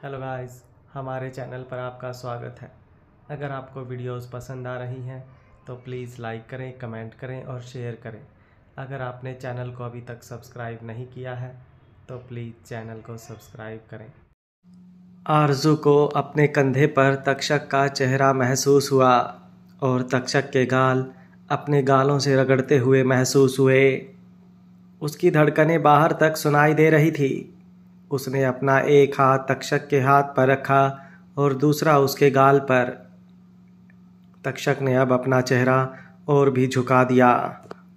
Hello guys, हमारे channel पर आपका स्वागत है। अगर आपको वीडियोस पसंद आ रही हैं तो प्लीज़ लाइक करें, कमेंट करें और शेयर करें। अगर आपने चैनल को अभी तक सब्सक्राइब नहीं किया है तो प्लीज़ चैनल को सब्सक्राइब करें। आरजू को अपने कंधे पर तक्षक का चेहरा महसूस हुआ और तक्षक के गाल अपने गालों से रगड़ते हुए महसूस हुए। उसकी धड़कनें बाहर तक सुनाई दे रही थी। उसने अपना एक हाथ तक्षक के हाथ पर रखा और दूसरा उसके गाल पर। तक्षक ने अब अपना चेहरा और भी झुका दिया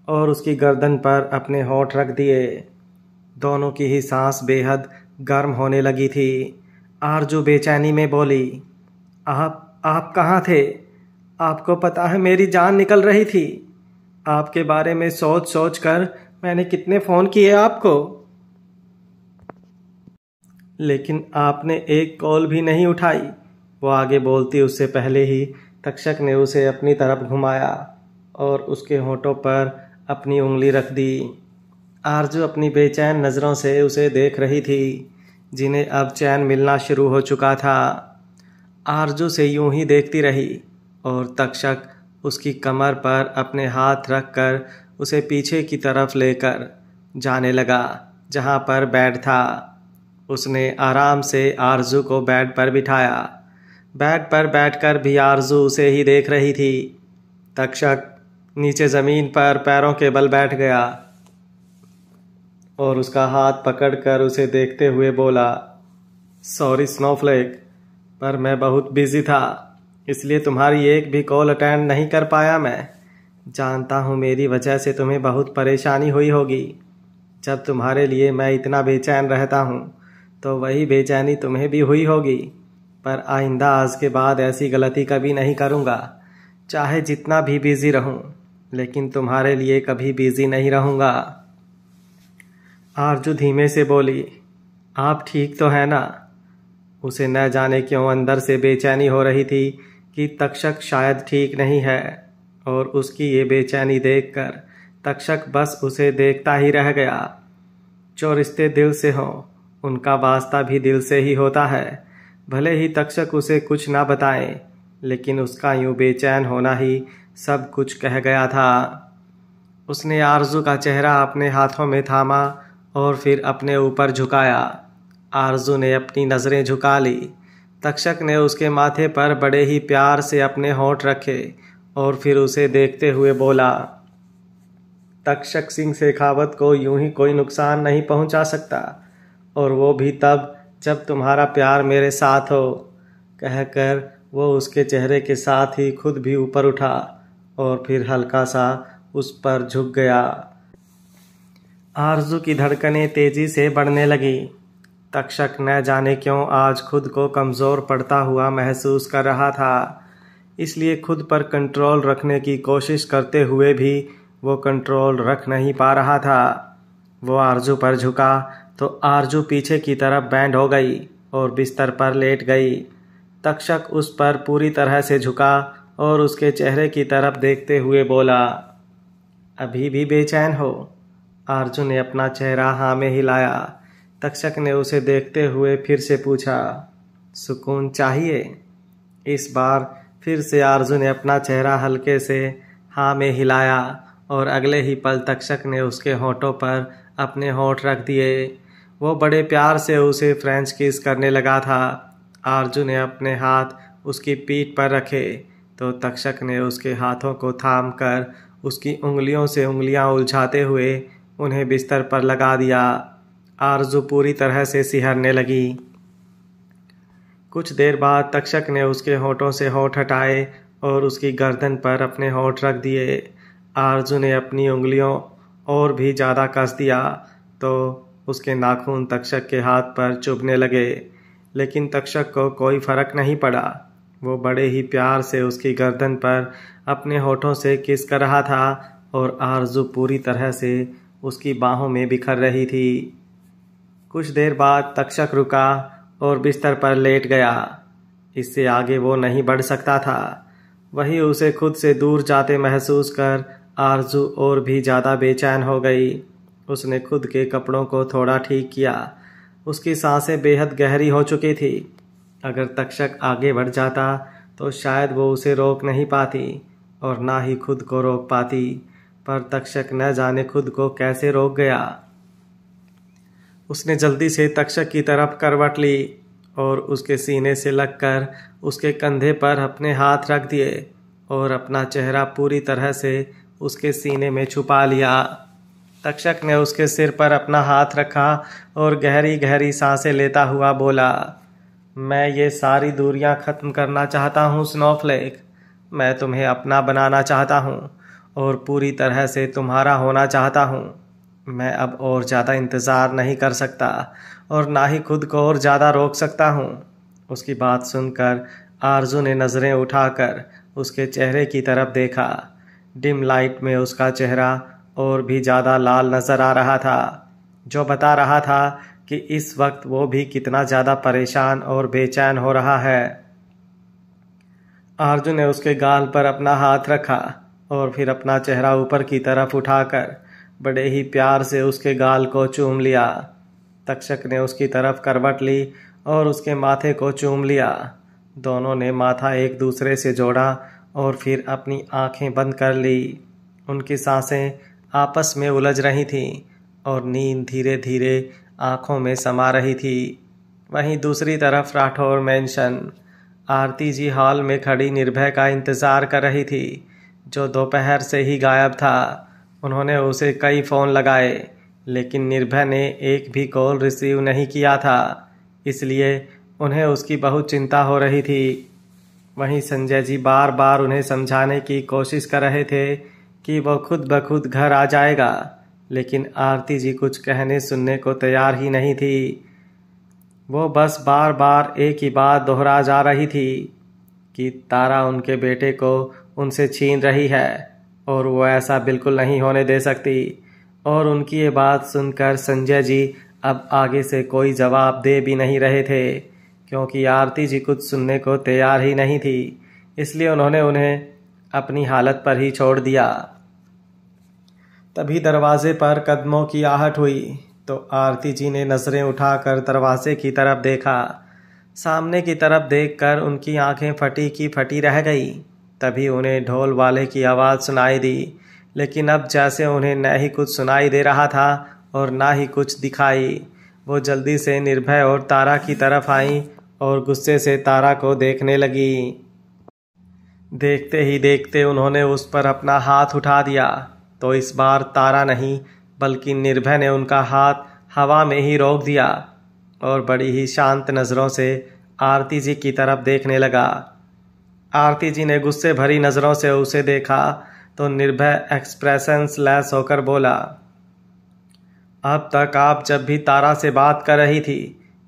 और उसकी गर्दन पर अपने होंठ रख दिए। दोनों की ही सांस बेहद गर्म होने लगी थी। आरजू बेचैनी में बोली, आप कहाँ थे? आपको पता है मेरी जान निकल रही थी। आपके बारे में सोच सोच कर मैंने कितने फ़ोन किए आपको, लेकिन आपने एक कॉल भी नहीं उठाई। वो आगे बोलती उससे पहले ही तक्षक ने उसे अपनी तरफ घुमाया और उसके होंठों पर अपनी उंगली रख दी। आरजू अपनी बेचैन नज़रों से उसे देख रही थी, जिन्हें अब चैन मिलना शुरू हो चुका था। आरजू से यूं ही देखती रही और तक्षक उसकी कमर पर अपने हाथ रखकर उसे पीछे की तरफ लेकर जाने लगा, जहां पर बेड था। उसने आराम से आरजू को बेड पर बिठाया। बेड पर बैठकर भी आरजू उसे ही देख रही थी। तक्षक नीचे ज़मीन पर पैरों के बल बैठ गया और उसका हाथ पकड़कर उसे देखते हुए बोला, सॉरी स्नोफ्लेक, पर मैं बहुत बिजी था, इसलिए तुम्हारी एक भी कॉल अटेंड नहीं कर पाया। मैं जानता हूँ मेरी वजह से तुम्हें बहुत परेशानी हुई होगी। जब तुम्हारे लिए मैं इतना बेचैन रहता हूँ तो वही बेचैनी तुम्हें भी हुई होगी, पर आइंदा आज के बाद ऐसी गलती कभी नहीं करूँगा। चाहे जितना भी बिजी रहूँ, लेकिन तुम्हारे लिए कभी बिजी नहीं रहूँगा। आरजू धीमे से बोली, आप ठीक तो है ना? उसे न जाने क्यों अंदर से बेचैनी हो रही थी कि तक्षक शायद ठीक नहीं है, और उसकी ये बेचैनी देखकर तक्षक बस उसे देखता ही रह गया। जो रिश्ते दिल से हों उनका वास्ता भी दिल से ही होता है। भले ही तक्षक उसे कुछ ना बताए, लेकिन उसका यूं बेचैन होना ही सब कुछ कह गया था। उसने आरजू का चेहरा अपने हाथों में थामा और फिर अपने ऊपर झुकाया। आरजू ने अपनी नज़रें झुका ली। तक्षक ने उसके माथे पर बड़े ही प्यार से अपने होंठ रखे और फिर उसे देखते हुए बोला, तक्षक सिंह शेखावत को यूं ही कोई नुकसान नहीं पहुंचा सकता, और वो भी तब जब तुम्हारा प्यार मेरे साथ हो। कहकर वो उसके चेहरे के साथ ही खुद भी ऊपर उठा और फिर हल्का सा उस पर झुक गया। आरजू की धड़कनें तेजी से बढ़ने लगी। तक्षक न जाने क्यों आज खुद को कमज़ोर पड़ता हुआ महसूस कर रहा था, इसलिए खुद पर कंट्रोल रखने की कोशिश करते हुए भी वो कंट्रोल रख नहीं पा रहा था। वो आरजू पर झुका तो आरजू पीछे की तरफ बैंड हो गई और बिस्तर पर लेट गई। तक्षक उस पर पूरी तरह से झुका और उसके चेहरे की तरफ देखते हुए बोला, अभी भी बेचैन हो? आरजू ने अपना चेहरा हाँ में हिलाया। तक्षक ने उसे देखते हुए फिर से पूछा, सुकून चाहिए? इस बार फिर से आरजू ने अपना चेहरा हल्के से हाँ में हिलाया और अगले ही पल तक्षक ने उसके होंठों पर अपने होंठ रख दिए। वो बड़े प्यार से उसे फ्रेंच किस करने लगा था। आरजू ने अपने हाथ उसकी पीठ पर रखे तो तक्षक ने उसके हाथों को थाम कर उसकी उंगलियों से उंगलियां उलझाते हुए उन्हें बिस्तर पर लगा दिया। आरजू पूरी तरह से सिहरने लगी। कुछ देर बाद तक्षक ने उसके होंठों से होंठ हटाए और उसकी गर्दन पर अपने होंठ रख दिए। आरजू ने अपनी उंगलियों और भी ज़्यादा कस दिया तो उसके नाखून तक्षक के हाथ पर चुभने लगे, लेकिन तक्षक को कोई फर्क नहीं पड़ा। वो बड़े ही प्यार से उसकी गर्दन पर अपने होठों से किस कर रहा था और आरजू पूरी तरह से उसकी बाहों में बिखर रही थी। कुछ देर बाद तक्षक रुका और बिस्तर पर लेट गया। इससे आगे वो नहीं बढ़ सकता था। वही उसे खुद से दूर जाते महसूस कर आरजू और भी ज़्यादा बेचैन हो गई। उसने खुद के कपड़ों को थोड़ा ठीक किया। उसकी सांसें बेहद गहरी हो चुकी थी। अगर तक्षक आगे बढ़ जाता तो शायद वो उसे रोक नहीं पाती और ना ही खुद को रोक पाती, पर तक्षक न जाने खुद को कैसे रोक गया। उसने जल्दी से तक्षक की तरफ करवट ली और उसके सीने से लगकर उसके कंधे पर अपने हाथ रख दिए और अपना चेहरा पूरी तरह से उसके सीने में छुपा लिया। तक्षक ने उसके सिर पर अपना हाथ रखा और गहरी गहरी सांसें लेता हुआ बोला, मैं ये सारी दूरियां खत्म करना चाहता हूँ स्नोफ्लेक। मैं तुम्हें अपना बनाना चाहता हूँ और पूरी तरह से तुम्हारा होना चाहता हूँ। मैं अब और ज़्यादा इंतज़ार नहीं कर सकता और ना ही खुद को और ज़्यादा रोक सकता हूँ। उसकी बात सुनकर आरजू ने नज़रें उठाकर उसके चेहरे की तरफ देखा। डिम लाइट में उसका चेहरा और भी ज़्यादा लाल नज़र आ रहा था, जो बता रहा था कि इस वक्त वो भी कितना ज़्यादा परेशान और बेचैन हो रहा है। आरजू ने उसके गाल पर अपना हाथ रखा और फिर अपना चेहरा ऊपर की तरफ उठाकर बड़े ही प्यार से उसके गाल को चूम लिया। तक्षक ने उसकी तरफ करवट ली और उसके माथे को चूम लिया। दोनों ने माथा एक दूसरे से जोड़ा और फिर अपनी आंखें बंद कर ली। उनकी सांसें आपस में उलझ रही थीं और नींद धीरे धीरे आंखों में समा रही थी। वहीं दूसरी तरफ राठौर मेंशन आरती जी हॉल में खड़ी निर्भय का इंतज़ार कर रही थी, जो दोपहर से ही गायब था। उन्होंने उसे कई फ़ोन लगाए, लेकिन निर्भय ने एक भी कॉल रिसीव नहीं किया था, इसलिए उन्हें उसकी बहुत चिंता हो रही थी। वहीं संजय जी बार बार उन्हें समझाने की कोशिश कर रहे थे कि वो खुद ब खुद घर आ जाएगा, लेकिन आरती जी कुछ कहने सुनने को तैयार ही नहीं थी। वो बस बार बार एक ही बात दोहरा जा रही थी कि तारा उनके बेटे को उनसे छीन रही है और वो ऐसा बिल्कुल नहीं होने दे सकती। और उनकी ये बात सुनकर संजय जी अब आगे से कोई जवाब दे भी नहीं रहे थे, क्योंकि आरती जी कुछ सुनने को तैयार ही नहीं थी। इसलिए उन्होंने उन्हें अपनी हालत पर ही छोड़ दिया। तभी दरवाजे पर कदमों की आहट हुई तो आरती जी ने नज़रें उठाकर दरवाजे की तरफ देखा। सामने की तरफ देखकर उनकी आंखें फटी की फटी रह गई। तभी उन्हें ढोल वाले की आवाज़ सुनाई दी, लेकिन अब जैसे उन्हें न ही कुछ सुनाई दे रहा था और ना ही कुछ दिखाई। वो जल्दी से निर्भय और तारा की तरफ आई और गुस्से से तारा को देखने लगी। देखते ही देखते उन्होंने उस पर अपना हाथ उठा दिया तो इस बार तारा नहीं बल्कि निर्भय ने उनका हाथ हवा में ही रोक दिया और बड़ी ही शांत नज़रों से आरती जी की तरफ देखने लगा। आरती जी ने गुस्से भरी नज़रों से उसे देखा तो निर्भय एक्सप्रेशंस लेस होकर बोला, अब तक आप जब भी तारा से बात कर रही थी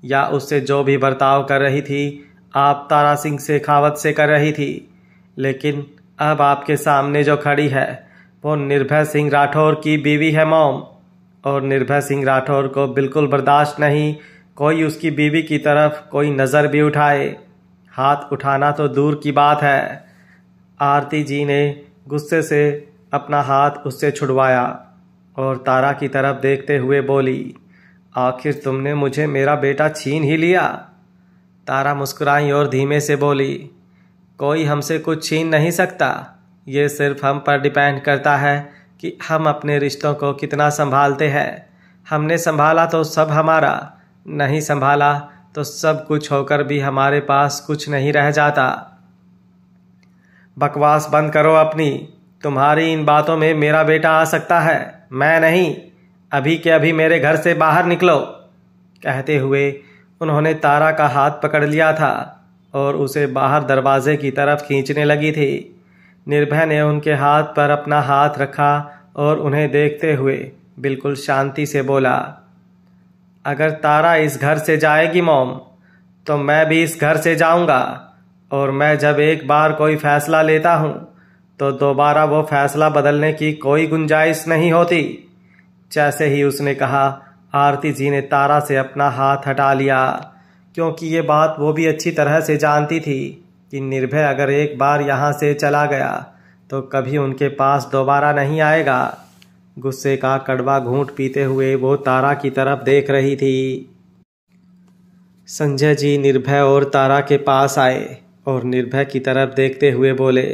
या उससे जो भी बर्ताव कर रही थी, आप तारा सिंह शेखावत से कर रही थी, लेकिन अब आपके सामने जो खड़ी है वो निर्भय सिंह राठौर की बीवी है मॉम। और निर्भय सिंह राठौर को बिल्कुल बर्दाश्त नहीं कोई उसकी बीवी की तरफ कोई नज़र भी उठाए, हाथ उठाना तो दूर की बात है। आरती जी ने गुस्से से अपना हाथ उससे छुड़वाया और तारा की तरफ देखते हुए बोली, आखिर तुमने मुझे मेरा बेटा छीन ही लिया। तारा मुस्कुराई और धीमे से बोली, कोई हमसे कुछ छीन नहीं सकता, ये सिर्फ हम पर डिपेंड करता है कि हम अपने रिश्तों को कितना संभालते हैं। हमने संभाला तो सब हमारा, नहीं संभाला तो सब कुछ होकर भी हमारे पास कुछ नहीं रह जाता। बकवास बंद करो अपनी। तुम्हारी इन बातों में मेरा बेटा आ सकता है, मैं नहीं। अभी के अभी मेरे घर से बाहर निकलो। कहते हुए उन्होंने तारा का हाथ पकड़ लिया था और उसे बाहर दरवाजे की तरफ खींचने लगी थी। निर्भय ने उनके हाथ पर अपना हाथ रखा और उन्हें देखते हुए बिल्कुल शांति से बोला, अगर तारा इस घर से जाएगी मॉम, तो मैं भी इस घर से जाऊंगा। और मैं जब एक बार कोई फैसला लेता हूं तो दोबारा वो फैसला बदलने की कोई गुंजाइश नहीं होती। जैसे ही उसने कहा, आरती जी ने तारा से अपना हाथ हटा लिया, क्योंकि ये बात वो भी अच्छी तरह से जानती थी कि निर्भय अगर एक बार यहाँ से चला गया तो कभी उनके पास दोबारा नहीं आएगा। गुस्से का कड़वा घूंट पीते हुए वो तारा की तरफ देख रही थी। संजय जी निर्भय और तारा के पास आए और निर्भय की तरफ देखते हुए बोले,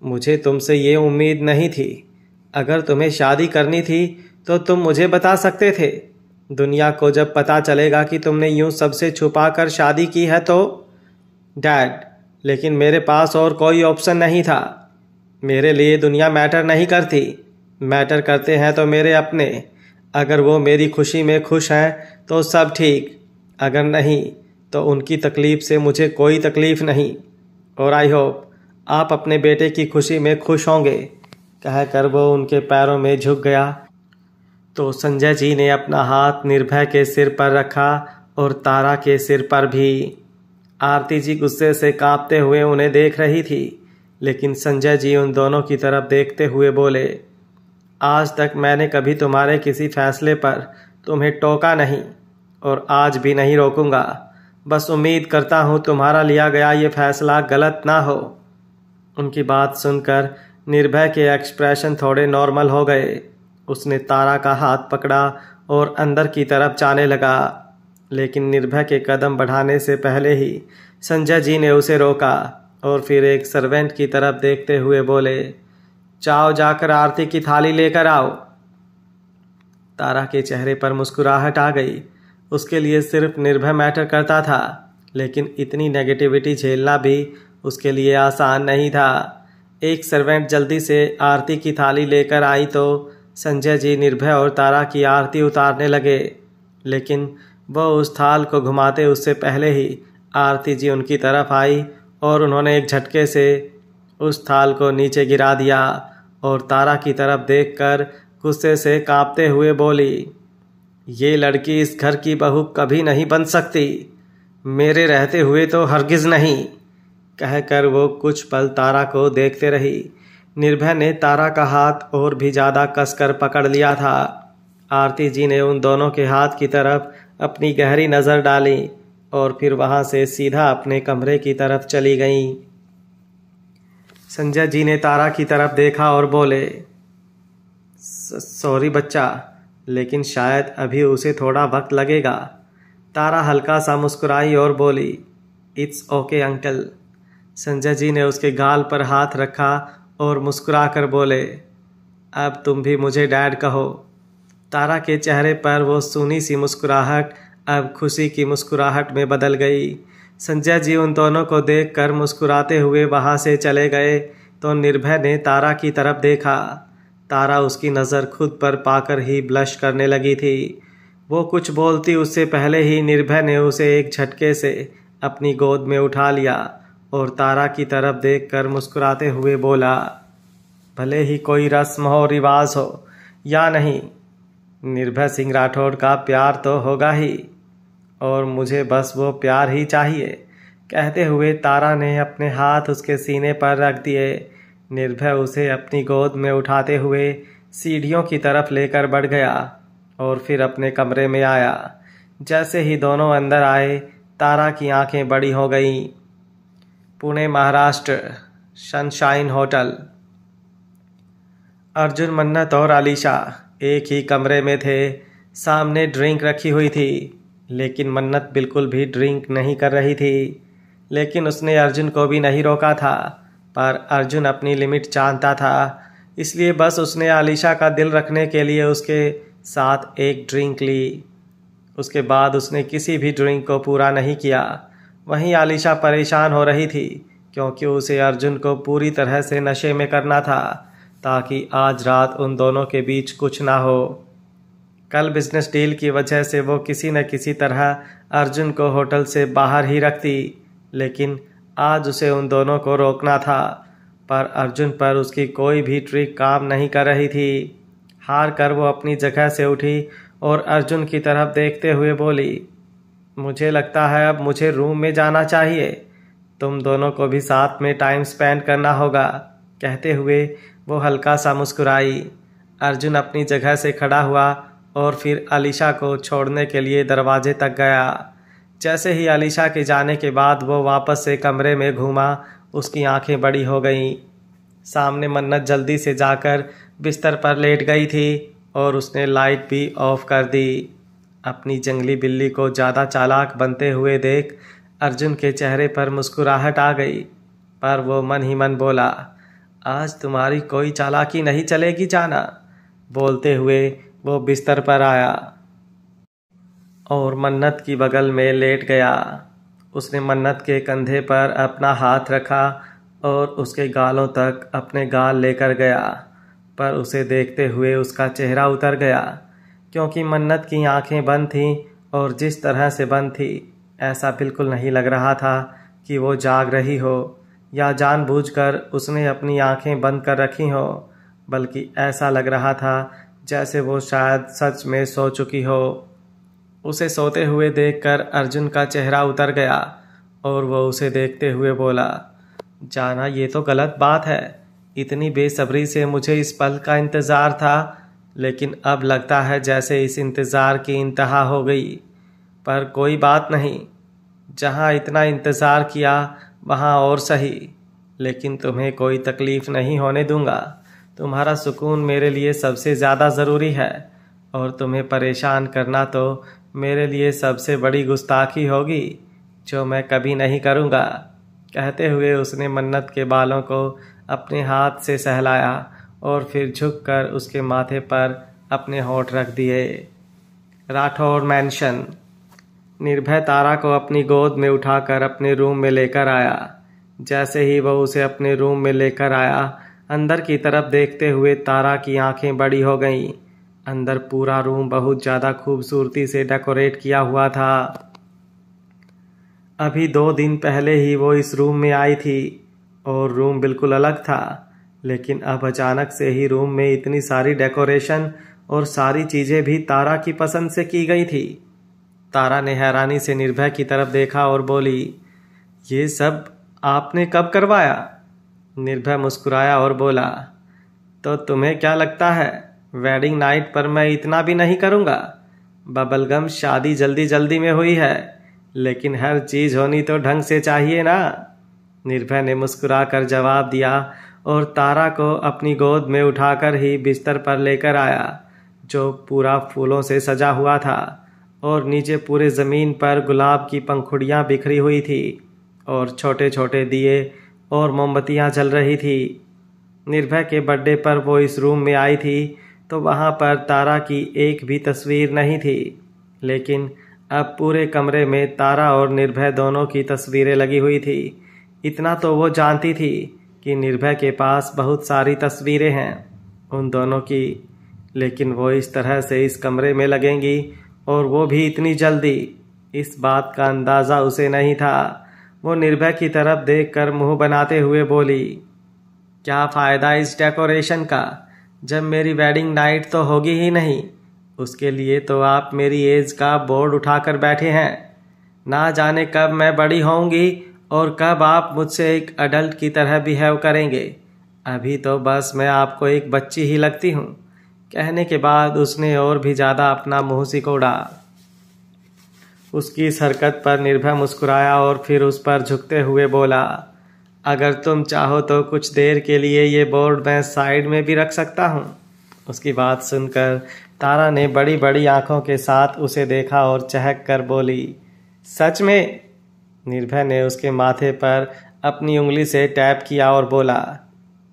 मुझे तुमसे ये उम्मीद नहीं थी। अगर तुम्हें शादी करनी थी तो तुम मुझे बता सकते थे। दुनिया को जब पता चलेगा कि तुमने यूं सबसे छुपा कर शादी की है तो। डैड, लेकिन मेरे पास और कोई ऑप्शन नहीं था। मेरे लिए दुनिया मैटर नहीं करती। मैटर करते हैं तो मेरे अपने। अगर वो मेरी खुशी में खुश हैं तो सब ठीक, अगर नहीं तो उनकी तकलीफ़ से मुझे कोई तकलीफ़ नहीं। और आई होप आप अपने बेटे की खुशी में खुश होंगे। कहकर वो उनके पैरों में झुक गया तो संजय जी ने अपना हाथ निर्भय के सिर पर रखा और तारा के सिर पर भी। आरती जी गुस्से से कांपते हुए उन्हें देख रही थी, लेकिन संजय जी उन दोनों की तरफ देखते हुए बोले, आज तक मैंने कभी तुम्हारे किसी फैसले पर तुम्हें टोका नहीं और आज भी नहीं रोकूंगा। बस उम्मीद करता हूँ तुम्हारा लिया गया ये फैसला गलत ना हो। उनकी बात सुनकर निर्भय के एक्सप्रेशन थोड़े नॉर्मल हो गए। उसने तारा का हाथ पकड़ा और अंदर की तरफ जाने लगा, लेकिन निर्भय के कदम बढ़ाने से पहले ही संजय जी ने उसे रोका और फिर एक सर्वेंट की तरफ देखते हुए बोले, जाओ जाकर आरती की थाली लेकर आओ। तारा के चेहरे पर मुस्कुराहट आ गई। उसके लिए सिर्फ निर्भय मैटर करता था, लेकिन इतनी नेगेटिविटी झेलना भी उसके लिए आसान नहीं था। एक सर्वेंट जल्दी से आरती की थाली लेकर आई तो संजय जी निर्भय और तारा की आरती उतारने लगे, लेकिन वह उस थाल को घुमाते उससे पहले ही आरती जी उनकी तरफ आई और उन्होंने एक झटके से उस थाल को नीचे गिरा दिया और तारा की तरफ देखकर गुस्से से कांपते हुए बोली, ये लड़की इस घर की बहू कभी नहीं बन सकती, मेरे रहते हुए तो हरगिज नहीं। कहकर वो कुछ पल तारा को देखते रही। निर्भय ने तारा का हाथ और भी ज़्यादा कसकर पकड़ लिया था। आरती जी ने उन दोनों के हाथ की तरफ अपनी गहरी नज़र डाली और फिर वहाँ से सीधा अपने कमरे की तरफ चली गईं। संजय जी ने तारा की तरफ देखा और बोले, सॉरी बच्चा, लेकिन शायद अभी उसे थोड़ा वक्त लगेगा। तारा हल्का सा मुस्कुराई और बोली, it's okay uncle. Sanjay ji ने उसके गाल पर हाथ रखा और मुस्कुरा कर बोले, अब तुम भी मुझे डैड कहो। तारा के चेहरे पर वो सूनी सी मुस्कुराहट अब खुशी की मुस्कुराहट में बदल गई। संजय जी उन दोनों को देखकर मुस्कुराते हुए वहाँ से चले गए तो निर्भय ने तारा की तरफ देखा। तारा उसकी नज़र खुद पर पाकर ही ब्लश करने लगी थी। वो कुछ बोलती उससे पहले ही निर्भय ने उसे एक झटके से अपनी गोद में उठा लिया और तारा की तरफ देखकर मुस्कुराते हुए बोला, भले ही कोई रस्म हो रिवाज हो या नहीं, निर्भय सिंह राठौड़ का प्यार तो होगा ही और मुझे बस वो प्यार ही चाहिए। कहते हुए तारा ने अपने हाथ उसके सीने पर रख दिए। निर्भय उसे अपनी गोद में उठाते हुए सीढ़ियों की तरफ लेकर बढ़ गया और फिर अपने कमरे में आया। जैसे ही दोनों अंदर आए, तारा की आंखें बड़ी हो गईं। Pune Maharashtra, sunshine hotel. अर्जुन, मन्नत और आलिशा एक ही कमरे में थे। सामने ड्रिंक रखी हुई थी, लेकिन मन्नत बिल्कुल भी ड्रिंक नहीं कर रही थी। लेकिन उसने अर्जुन को भी नहीं रोका था, पर अर्जुन अपनी लिमिट जानता था, इसलिए बस उसने आलिशा का दिल रखने के लिए उसके साथ एक ड्रिंक ली। उसके बाद उसने किसी भी ड्रिंक को पूरा नहीं किया। वहीं आलिशा परेशान हो रही थी, क्योंकि उसे अर्जुन को पूरी तरह से नशे में करना था, ताकि आज रात उन दोनों के बीच कुछ ना हो। कल बिजनेस डील की वजह से वो किसी न किसी तरह अर्जुन को होटल से बाहर ही रखती, लेकिन आज उसे उन दोनों को रोकना था। पर अर्जुन पर उसकी कोई भी ट्रिक काम नहीं कर रही थी। हार कर वो अपनी जगह से उठी और अर्जुन की तरफ देखते हुए बोली, मुझे लगता है अब मुझे रूम में जाना चाहिए, तुम दोनों को भी साथ में टाइम स्पेंड करना होगा। कहते हुए वो हल्का सा मुस्कुराई। अर्जुन अपनी जगह से खड़ा हुआ और फिर आलिशा को छोड़ने के लिए दरवाजे तक गया। जैसे ही आलिशा के जाने के बाद वो वापस से कमरे में घूमा, उसकी आंखें बड़ी हो गईं। सामने मन्नत जल्दी से जाकर बिस्तर पर लेट गई थी और उसने लाइट भी ऑफ कर दी। अपनी जंगली बिल्ली को ज़्यादा चालाक बनते हुए देख अर्जुन के चेहरे पर मुस्कुराहट आ गई, पर वो मन ही मन बोला, आज तुम्हारी कोई चालाकी नहीं चलेगी जाना। बोलते हुए वो बिस्तर पर आया और मन्नत की बगल में लेट गया। उसने मन्नत के कंधे पर अपना हाथ रखा और उसके गालों तक अपने गाल लेकर गया, पर उसे देखते हुए उसका चेहरा उतर गया, क्योंकि मन्नत की आंखें बंद थीं और जिस तरह से बंद थी ऐसा बिल्कुल नहीं लग रहा था कि वो जाग रही हो या जानबूझकर उसने अपनी आंखें बंद कर रखी हो, बल्कि ऐसा लग रहा था जैसे वो शायद सच में सो चुकी हो। उसे सोते हुए देखकर अर्जुन का चेहरा उतर गया और वो उसे देखते हुए बोला, जाना ये तो गलत बात है। इतनी बेसब्री से मुझे इस पल का इंतज़ार था, लेकिन अब लगता है जैसे इस इंतज़ार की इंतहा हो गई। पर कोई बात नहीं, जहाँ इतना इंतज़ार किया वहाँ और सही, लेकिन तुम्हें कोई तकलीफ़ नहीं होने दूंगा। तुम्हारा सुकून मेरे लिए सबसे ज़्यादा ज़रूरी है और तुम्हें परेशान करना तो मेरे लिए सबसे बड़ी गुस्ताखी होगी, जो मैं कभी नहीं करूँगा। कहते हुए उसने मन्नत के बालों को अपने हाथ से सहलाया और फिर झुककर उसके माथे पर अपने होंठ रख दिए। राठौर मैंशन। निर्भय तारा को अपनी गोद में उठाकर अपने रूम में लेकर आया। जैसे ही वह उसे अपने रूम में लेकर आया, अंदर की तरफ देखते हुए तारा की आंखें बड़ी हो गईं। अंदर पूरा रूम बहुत ज़्यादा खूबसूरती से डेकोरेट किया हुआ था। अभी 2 दिन पहले ही वो इस रूम में आई थी और रूम बिल्कुल अलग था, लेकिन अब अचानक से ही रूम में इतनी सारी डेकोरेशन और सारी चीज़ें भी तारा की पसंद से की गई थी। तारा ने हैरानी से निर्भय की तरफ देखा और बोली, ये सब आपने कब करवाया? निर्भय मुस्कुराया और बोला, तो तुम्हें क्या लगता है वेडिंग नाइट पर मैं इतना भी नहीं करूँगा? बबलगम शादी जल्दी जल्दी में हुई है, लेकिन हर चीज़ होनी तो ढंग से चाहिए ना। निर्भय ने मुस्कुराकर जवाब दिया और तारा को अपनी गोद में उठाकर ही बिस्तर पर लेकर आया, जो पूरा फूलों से सजा हुआ था और नीचे पूरे ज़मीन पर गुलाब की पंखुड़ियाँ बिखरी हुई थी और छोटे छोटे दिए और मोमबत्तियाँ जल रही थी। निर्भय के बर्थडे पर वो इस रूम में आई थी तो वहाँ पर तारा की एक भी तस्वीर नहीं थी, लेकिन अब पूरे कमरे में तारा और निर्भय दोनों की तस्वीरें लगी हुई थी। इतना तो वो जानती थी कि निर्भय के पास बहुत सारी तस्वीरें हैं उन दोनों की, लेकिन वो इस तरह से इस कमरे में लगेंगी और वो भी इतनी जल्दी, इस बात का अंदाज़ा उसे नहीं था। वो निर्भय की तरफ देखकर मुंह बनाते हुए बोली, क्या फ़ायदा इस डेकोरेशन का जब मेरी वेडिंग नाइट तो होगी ही नहीं। उसके लिए तो आप मेरी एज का बोर्ड उठाकर बैठे हैं। ना जाने कब मैं बड़ी होंगी और कब आप मुझसे एक अडल्ट की तरह बिहेव करेंगे। अभी तो बस मैं आपको एक बच्ची ही लगती हूँ। कहने के बाद उसने और भी ज़्यादा अपना मुंह सिकोड़ा। उसकी इस हरकत पर निर्भय मुस्कुराया और फिर उस पर झुकते हुए बोला, अगर तुम चाहो तो कुछ देर के लिए ये बोर्ड मैं साइड में भी रख सकता हूँ। उसकी बात सुनकर तारा ने बड़ी बड़ी आंखों के साथ उसे देखा और चहक कर बोली, सच में? निर्भय ने उसके माथे पर अपनी उंगली से टैप किया और बोला,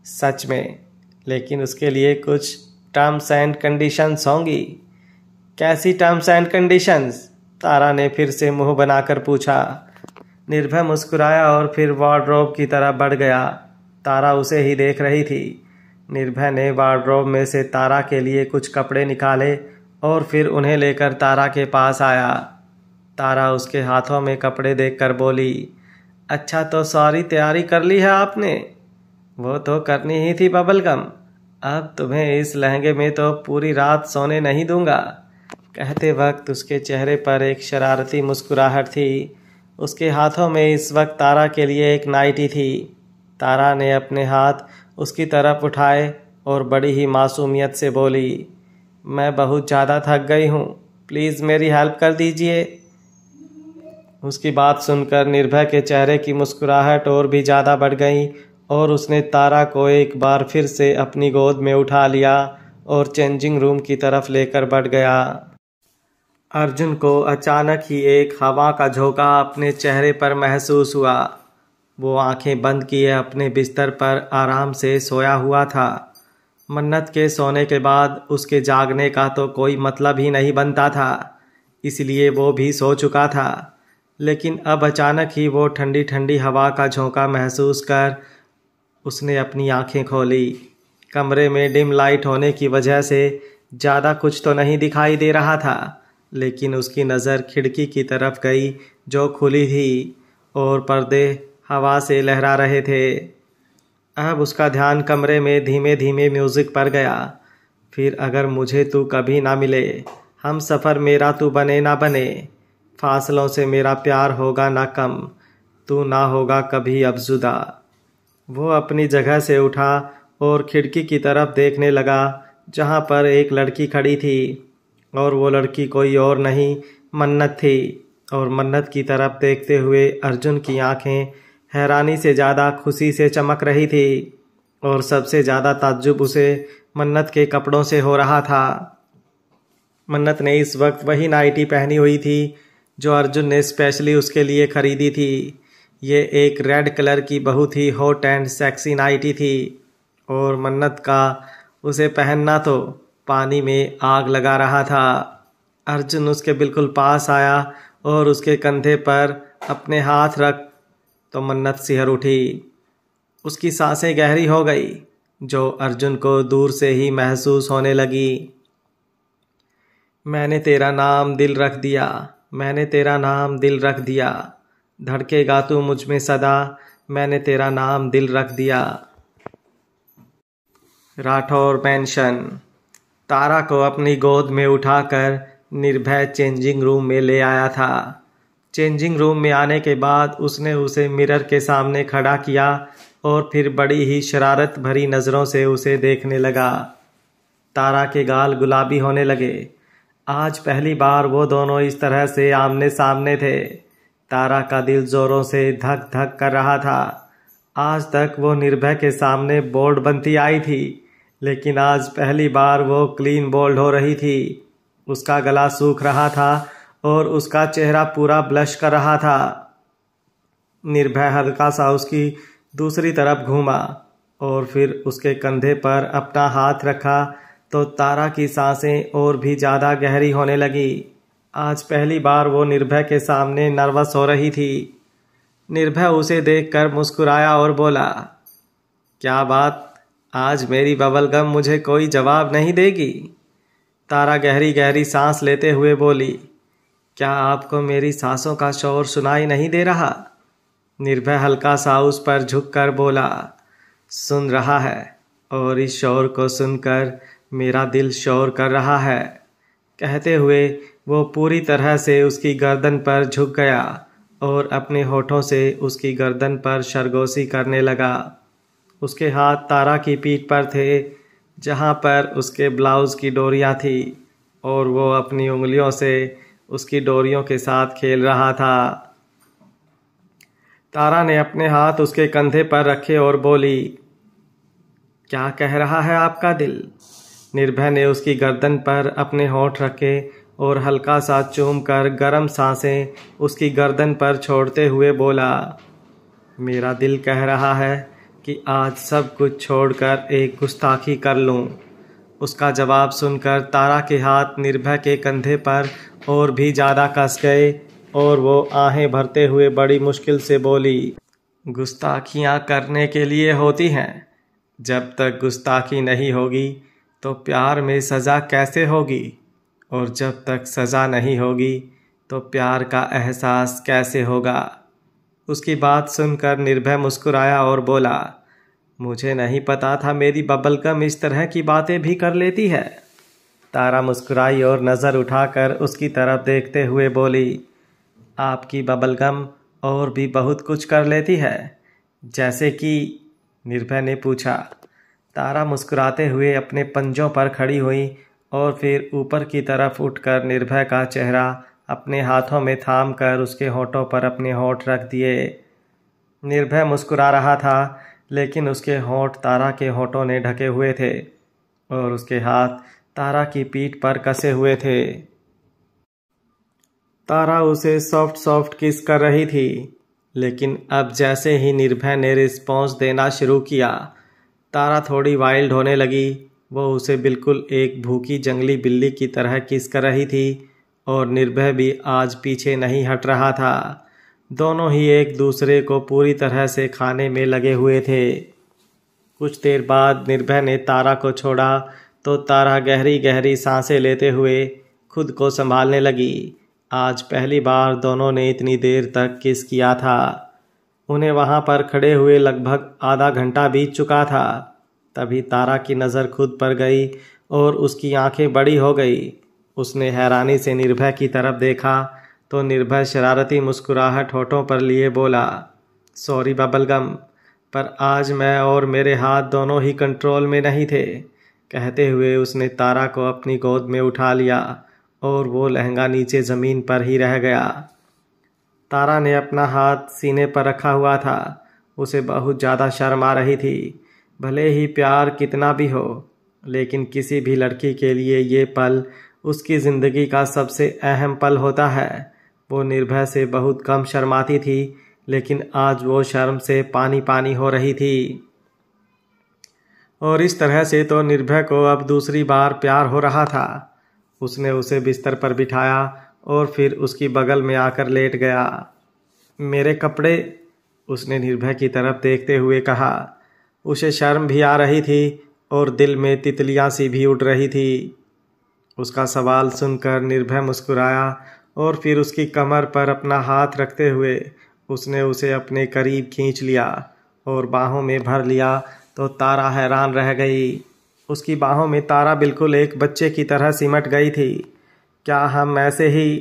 सच में, लेकिन उसके लिए कुछ टर्म्स एंड कंडीशंस होंगी। कैसी टर्म्स एंड कंडीशंस? तारा ने फिर से मुंह बनाकर पूछा। निर्भय मुस्कुराया और फिर वार्डरोब की तरफ बढ़ गया। तारा उसे ही देख रही थी। निर्भय ने वार्डरोब में से तारा के लिए कुछ कपड़े निकाले और फिर उन्हें लेकर तारा के पास आया। तारा उसके हाथों में कपड़े देखकर बोली, अच्छा तो सारी तैयारी कर ली है आपने? वो तो करनी ही थी बबलगम। अब तुम्हें इस लहंगे में तो पूरी रात सोने नहीं दूंगा। कहते वक्त उसके चेहरे पर एक शरारती मुस्कुराहट थी। उसके हाथों में इस वक्त तारा के लिए एक नाइटी थी। तारा ने अपने हाथ उसकी तरफ उठाए और बड़ी ही मासूमियत से बोली, मैं बहुत ज़्यादा थक गई हूँ, प्लीज़ मेरी हेल्प कर दीजिए। उसकी बात सुनकर निर्भय के चेहरे की मुस्कुराहट और भी ज़्यादा बढ़ गई और उसने तारा को एक बार फिर से अपनी गोद में उठा लिया और चेंजिंग रूम की तरफ लेकर बढ़ गया। अर्जुन को अचानक ही एक हवा का झोंका अपने चेहरे पर महसूस हुआ। वो आंखें बंद किए अपने बिस्तर पर आराम से सोया हुआ था। मन्नत के सोने के बाद उसके जागने का तो कोई मतलब ही नहीं बनता था, इसलिए वो भी सो चुका था। लेकिन अब अचानक ही वो ठंडी ठंडी हवा का झोंका महसूस कर उसने अपनी आंखें खोली। कमरे में डिम लाइट होने की वजह से ज़्यादा कुछ तो नहीं दिखाई दे रहा था, लेकिन उसकी नज़र खिड़की की तरफ गई जो खुली थी और पर्दे हवा से लहरा रहे थे। अब उसका ध्यान कमरे में धीमे धीमे म्यूज़िक पर गया। फिर अगर मुझे तू कभी ना मिले, हम सफ़र मेरा तू बने ना बने, फासलों से मेरा प्यार होगा ना कम, तू ना होगा कभी अब जुदा। वो अपनी जगह से उठा और खिड़की की तरफ देखने लगा जहाँ पर एक लड़की खड़ी थी, और वो लड़की कोई और नहीं मन्नत थी। और मन्नत की तरफ देखते हुए अर्जुन की आंखें हैरानी से ज़्यादा खुशी से चमक रही थी, और सबसे ज़्यादा ताज्जुब उसे मन्नत के कपड़ों से हो रहा था। मन्नत ने इस वक्त वही नाइटी पहनी हुई थी जो अर्जुन ने स्पेशली उसके लिए खरीदी थी। ये एक रेड कलर की बहुत ही हॉट एंड सेक्सी नाइटी थी, और मन्नत का उसे पहनना तो पानी में आग लगा रहा था। अर्जुन उसके बिल्कुल पास आया और उसके कंधे पर अपने हाथ रख तो मन्नत सिहर उठी। उसकी सांसें गहरी हो गई, जो अर्जुन को दूर से ही महसूस होने लगी। मैंने तेरा नाम दिल रख दिया, मैंने तेरा नाम दिल रख दिया, धड़केगा तू मुझ में सदा, मैंने तेरा नाम दिल रख दिया। राठौर पेंशन। तारा को अपनी गोद में उठाकर निर्भय चेंजिंग रूम में ले आया था। चेंजिंग रूम में आने के बाद उसने उसे मिरर के सामने खड़ा किया और फिर बड़ी ही शरारत भरी नज़रों से उसे देखने लगा। तारा के गाल गुलाबी होने लगे। आज पहली बार वो दोनों इस तरह से आमने सामने थे। तारा का दिल जोरों से धक धक कर रहा था। आज तक वो निर्भय के सामने बोल्ड बनती आई थी, लेकिन आज पहली बार वो क्लीन बोल्ड हो रही थी। उसका गला सूख रहा था और उसका चेहरा पूरा ब्लश कर रहा था। निर्भय हल्का सा उसकी दूसरी तरफ घूमा और फिर उसके कंधे पर अपना हाथ रखा तो तारा की सांसें और भी ज़्यादा गहरी होने लगी। आज पहली बार वो निर्भय के सामने नर्वस हो रही थी। निर्भय उसे देखकर मुस्कुराया और बोला, क्या बात, आज मेरी बबलगम मुझे कोई जवाब नहीं देगी? तारा गहरी गहरी सांस लेते हुए बोली, क्या आपको मेरी सांसों का शोर सुनाई नहीं दे रहा? निर्भय हल्का सा उस पर झुककर बोला, सुन रहा है, और इस शोर को सुनकर मेरा दिल शोर कर रहा है। कहते हुए वो पूरी तरह से उसकी गर्दन पर झुक गया और अपने होठों से उसकी गर्दन पर सरगोशी करने लगा। उसके हाथ तारा की पीठ पर थे, जहाँ पर उसके ब्लाउज़ की डोरियाँ थी, और वो अपनी उंगलियों से उसकी डोरियों के साथ खेल रहा था। तारा ने अपने हाथ उसके कंधे पर रखे और बोली, क्या कह रहा है आपका दिल? निर्भय ने उसकी गर्दन पर अपने होंठ रखे और हल्का सा चूम कर गर्म सांसें उसकी गर्दन पर छोड़ते हुए बोला, मेरा दिल कह रहा है कि आज सब कुछ छोड़कर एक गुस्ताखी कर लूं। उसका जवाब सुनकर तारा के हाथ निर्भय के कंधे पर और भी ज़्यादा कस गए और वो आहें भरते हुए बड़ी मुश्किल से बोली, गुस्ताखियाँ करने के लिए होती हैं। जब तक गुस्ताखी नहीं होगी तो प्यार में सज़ा कैसे होगी, और जब तक सज़ा नहीं होगी तो प्यार का एहसास कैसे होगा। उसकी बात सुनकर निर्भय मुस्कुराया और बोला, मुझे नहीं पता था मेरी बबलगम इस तरह की बातें भी कर लेती है। तारा मुस्कुराई और नज़र उठाकर उसकी तरफ देखते हुए बोली, आपकी बबलगम और भी बहुत कुछ कर लेती है, जैसे कि? निर्भय ने पूछा। तारा मुस्कुराते हुए अपने पंजों पर खड़ी हुई और फिर ऊपर की तरफ उठकर निर्भय का चेहरा अपने हाथों में थाम कर उसके होठों पर अपने होठ रख दिए। निर्भय मुस्कुरा रहा था, लेकिन उसके होठ तारा के होठों ने ढके हुए थे और उसके हाथ तारा की पीठ पर कसे हुए थे। तारा उसे सॉफ्ट सॉफ्ट किस कर रही थी, लेकिन अब जैसे ही निर्भय ने रिस्पॉन्स देना शुरू किया, तारा थोड़ी वाइल्ड होने लगी। वो उसे बिल्कुल एक भूखी जंगली बिल्ली की तरह किस कर रही थी और निर्भय भी आज पीछे नहीं हट रहा था। दोनों ही एक दूसरे को पूरी तरह से खाने में लगे हुए थे। कुछ देर बाद निर्भय ने तारा को छोड़ा तो तारा गहरी गहरी सांसें लेते हुए खुद को संभालने लगी। आज पहली बार दोनों ने इतनी देर तक किस किया था। उन्हें वहाँ पर खड़े हुए लगभग आधा घंटा बीत चुका था। तभी तारा की नज़र खुद पर गई और उसकी आंखें बड़ी हो गई। उसने हैरानी से निर्भय की तरफ देखा तो निर्भय शरारती मुस्कुराहट होठों पर लिए बोला, सॉरी बबलगम, पर आज मैं और मेरे हाथ दोनों ही कंट्रोल में नहीं थे। कहते हुए उसने तारा को अपनी गोद में उठा लिया और वो लहंगा नीचे ज़मीन पर ही रह गया। तारा ने अपना हाथ सीने पर रखा हुआ था। उसे बहुत ज़्यादा शर्म आ रही थी। भले ही प्यार कितना भी हो, लेकिन किसी भी लड़की के लिए ये पल उसकी ज़िंदगी का सबसे अहम पल होता है। वो निर्भय से बहुत कम शर्माती थी, लेकिन आज वो शर्म से पानी पानी हो रही थी। और इस तरह से तो निर्भय को अब दूसरी बार प्यार हो रहा था। उसने उसे बिस्तर पर बिठाया और फिर उसकी बगल में आकर लेट गया। मेरे कपड़े, उसने निर्भय की तरफ देखते हुए कहा। उसे शर्म भी आ रही थी और दिल में तितलियां सी भी उड़ रही थी। उसका सवाल सुनकर निर्भय मुस्कुराया और फिर उसकी कमर पर अपना हाथ रखते हुए उसने उसे अपने करीब खींच लिया और बाहों में भर लिया तो तारा हैरान रह गई। उसकी बाहों में तारा बिल्कुल एक बच्चे की तरह सिमट गई थी। क्या हम ऐसे ही?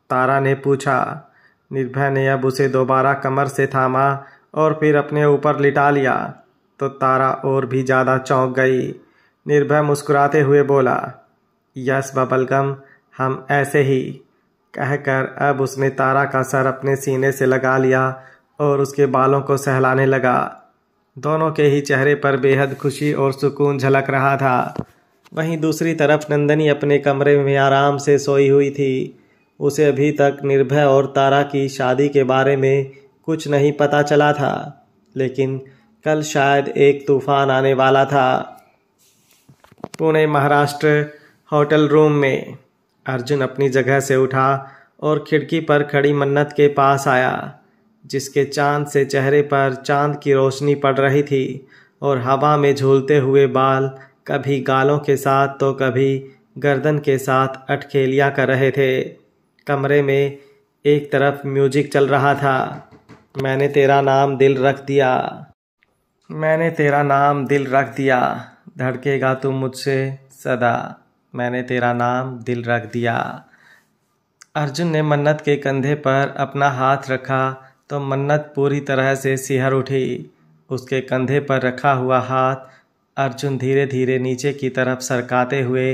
तारा ने पूछा। निर्भय ने अब उसे दोबारा कमर से थामा और फिर अपने ऊपर लिटा लिया तो तारा और भी ज़्यादा चौंक गई। निर्भय मुस्कुराते हुए बोला, यस बबलगम, हम ऐसे ही, कहकर अब उसने तारा का सर अपने सीने से लगा लिया और उसके बालों को सहलाने लगा। दोनों के ही चेहरे पर बेहद खुशी और सुकून झलक रहा था। वहीं दूसरी तरफ नंदनी अपने कमरे में आराम से सोई हुई थी। उसे अभी तक निर्भय और तारा की शादी के बारे में कुछ नहीं पता चला था, लेकिन कल शायद एक तूफान आने वाला था। पुणे महाराष्ट्र होटल रूम में अर्जुन अपनी जगह से उठा और खिड़की पर खड़ी मन्नत के पास आया, जिसके चांद से चेहरे पर चांद की रोशनी पड़ रही थी और हवा में झूलते हुए बाल कभी गालों के साथ तो कभी गर्दन के साथ अटखेलियां कर रहे थे। कमरे में एक तरफ म्यूजिक चल रहा था। मैंने तेरा नाम दिल रख दिया, मैंने तेरा नाम दिल रख दिया, धड़केगा तू मुझसे सदा, मैंने तेरा नाम दिल रख दिया। अर्जुन ने मन्नत के कंधे पर अपना हाथ रखा तो मन्नत पूरी तरह से सिहर उठी। उसके कंधे पर रखा हुआ हाथ अर्जुन धीरे धीरे नीचे की तरफ सरकाते हुए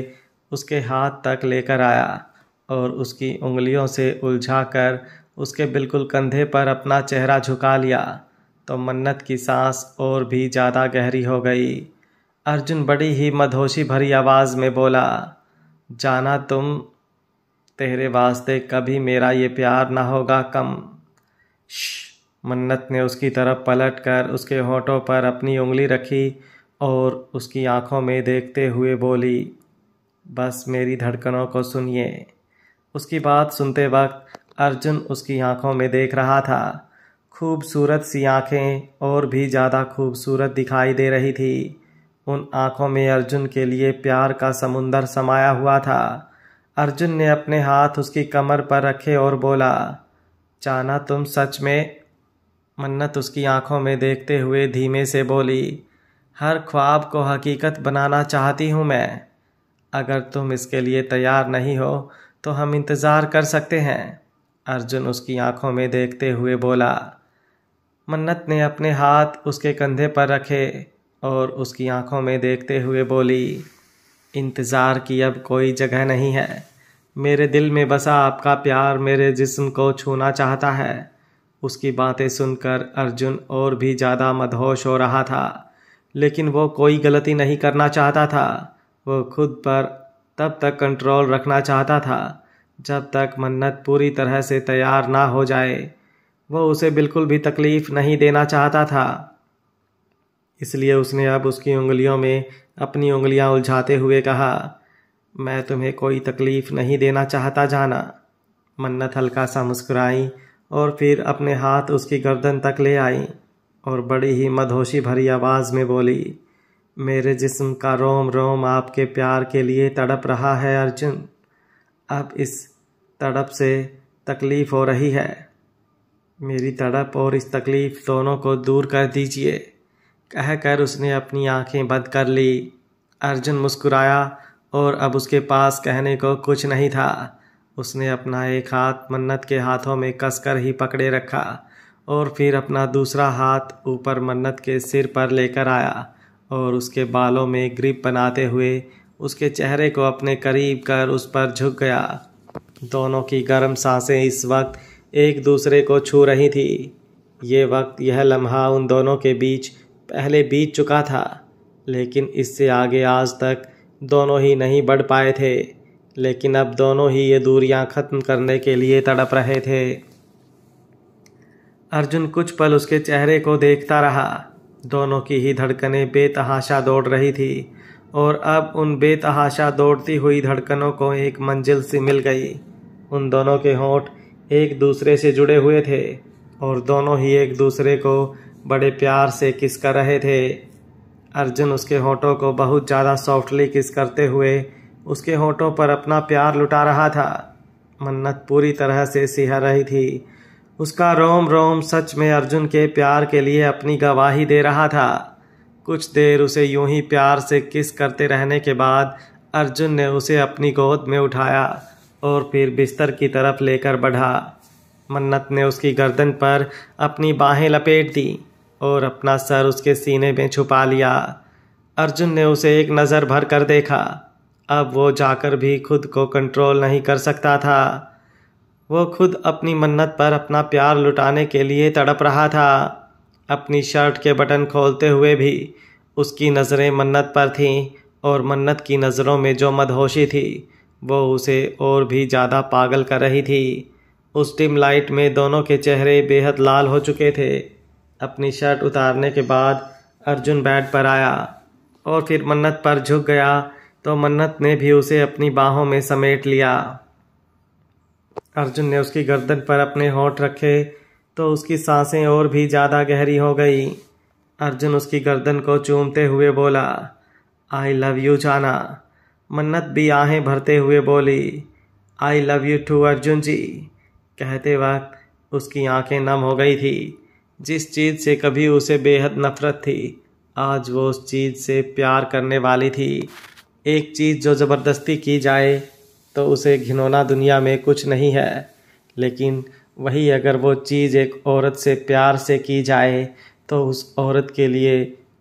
उसके हाथ तक लेकर आया और उसकी उंगलियों से उलझाकर उसके बिल्कुल कंधे पर अपना चेहरा झुका लिया तो मन्नत की सांस और भी ज़्यादा गहरी हो गई। अर्जुन बड़ी ही मदहोशी भरी आवाज़ में बोला, जाना तुम, तेरे वास्ते कभी मेरा ये प्यार ना होगा कम। मन्नत ने उसकी तरफ पलटकर उसके होठों पर अपनी उंगली रखी और उसकी आंखों में देखते हुए बोली, बस मेरी धड़कनों को सुनिए। उसकी बात सुनते वक्त अर्जुन उसकी आंखों में देख रहा था। खूबसूरत सी आंखें और भी ज़्यादा खूबसूरत दिखाई दे रही थी। उन आंखों में अर्जुन के लिए प्यार का समुंदर समाया हुआ था। अर्जुन ने अपने हाथ उसकी कमर पर रखे और बोला, जाना तुम सच में? मन्नत उसकी आंखों में देखते हुए धीमे से बोली, हर ख्वाब को हकीकत बनाना चाहती हूँ मैं। अगर तुम इसके लिए तैयार नहीं हो तो हम इंतज़ार कर सकते हैं। अर्जुन उसकी आंखों में देखते हुए बोला। मन्नत ने अपने हाथ उसके कंधे पर रखे और उसकी आंखों में देखते हुए बोली, इंतज़ार की अब कोई जगह नहीं है। मेरे दिल में बसा आपका प्यार मेरे जिस्म को छूना चाहता है। उसकी बातें सुनकर अर्जुन और भी ज़्यादा मदहोश हो रहा था, लेकिन वो कोई गलती नहीं करना चाहता था। वो खुद पर तब तक कंट्रोल रखना चाहता था जब तक मन्नत पूरी तरह से तैयार ना हो जाए वो उसे बिल्कुल भी तकलीफ नहीं देना चाहता था। इसलिए उसने अब उसकी उंगलियों में अपनी उंगलियां उलझाते हुए कहा, मैं तुम्हें कोई तकलीफ नहीं देना चाहता जाना। मन्नत हल्का सा मुस्कुराई और फिर अपने हाथ उसकी गर्दन तक ले आई और बड़ी ही मदहोशी भरी आवाज़ में बोली, मेरे जिस्म का रोम रोम आपके प्यार के लिए तड़प रहा है अर्जुन। अब इस तड़प से तकलीफ़ हो रही है। मेरी तड़प और इस तकलीफ़ दोनों को दूर कर दीजिए। कहकर उसने अपनी आंखें बंद कर ली। अर्जुन मुस्कुराया और अब उसके पास कहने को कुछ नहीं था। उसने अपना एक हाथ मन्नत के हाथों में कसकर ही पकड़े रखा और फिर अपना दूसरा हाथ ऊपर मन्नत के सिर पर लेकर आया और उसके बालों में ग्रिप बनाते हुए उसके चेहरे को अपने करीब कर उस पर झुक गया। दोनों की गर्म सांसें इस वक्त एक दूसरे को छू रही थी। ये वक्त, यह लम्हा उन दोनों के बीच पहले बीत चुका था, लेकिन इससे आगे आज तक दोनों ही नहीं बढ़ पाए थे। लेकिन अब दोनों ही ये दूरियां खत्म करने के लिए तड़प रहे थे। अर्जुन कुछ पल उसके चेहरे को देखता रहा। दोनों की ही धड़कनें बेतहाशा दौड़ रही थी और अब उन बेतहाशा दौड़ती हुई धड़कनों को एक मंजिल सी मिल गई। उन दोनों के होंठ एक दूसरे से जुड़े हुए थे और दोनों ही एक दूसरे को बड़े प्यार से किस कर रहे थे। अर्जुन उसके होंठों को बहुत ज़्यादा सॉफ्टली किस करते हुए उसके होंठों पर अपना प्यार लुटा रहा था। मन्नत पूरी तरह से सिहर रही थी। उसका रोम रोम सच में अर्जुन के प्यार के लिए अपनी गवाही दे रहा था। कुछ देर उसे यूं ही प्यार से किस करते रहने के बाद अर्जुन ने उसे अपनी गोद में उठाया और फिर बिस्तर की तरफ लेकर बढ़ा। मन्नत ने उसकी गर्दन पर अपनी बाहें लपेट दी और अपना सर उसके सीने में छुपा लिया। अर्जुन ने उसे एक नज़र भर कर देखा। अब वो जाकर भी खुद को कंट्रोल नहीं कर सकता था। वो खुद अपनी मन्नत पर अपना प्यार लुटाने के लिए तड़प रहा था। अपनी शर्ट के बटन खोलते हुए भी उसकी नज़रें मन्नत पर थीं और मन्नत की नज़रों में जो मदहोशी थी वो उसे और भी ज़्यादा पागल कर रही थी। उस डिम लाइट में दोनों के चेहरे बेहद लाल हो चुके थे। अपनी शर्ट उतारने के बाद अर्जुन बेड पर आया और फिर मन्नत पर झुक गया तो मन्नत ने भी उसे अपनी बाहों में समेट लिया। अर्जुन ने उसकी गर्दन पर अपने होंठ रखे तो उसकी सांसें और भी ज़्यादा गहरी हो गई। अर्जुन उसकी गर्दन को चूमते हुए बोला, आई लव यू जाना। मन्नत भी आहें भरते हुए बोली, I love you too Arjun ji. कहते वक्त उसकी आंखें नम हो गई थी। जिस चीज़ से कभी उसे बेहद नफरत थी आज वो उस चीज़ से प्यार करने वाली थी। एक चीज़ जो ज़बरदस्ती की जाए तो उसे घिनौना दुनिया में कुछ नहीं है, लेकिन वही अगर वो चीज़ एक औरत से प्यार से की जाए तो उस औरत के लिए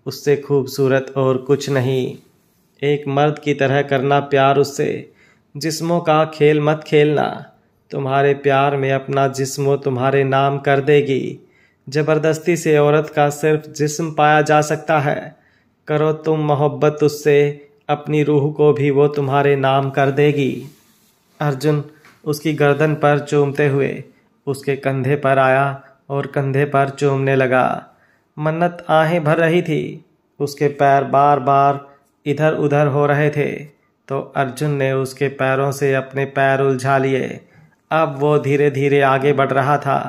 उससे खूबसूरत और कुछ नहीं। एक मर्द की तरह करना प्यार उससे। जिस्मों का खेल मत खेलना। तुम्हारे प्यार में अपना जिस्म तुम्हारे नाम कर देगी। ज़बरदस्ती से औरत का सिर्फ जिस्म पाया जा सकता है। करो तुम मोहब्बत उससे, अपनी रूह को भी वो तुम्हारे नाम कर देगी। अर्जुन उसकी गर्दन पर चूमते हुए उसके कंधे पर आया और कंधे पर चूमने लगा। मन्नत आहें भर रही थी। उसके पैर बार बार इधर उधर हो रहे थे तो अर्जुन ने उसके पैरों से अपने पैर उलझा लिए। अब वो धीरे धीरे आगे बढ़ रहा था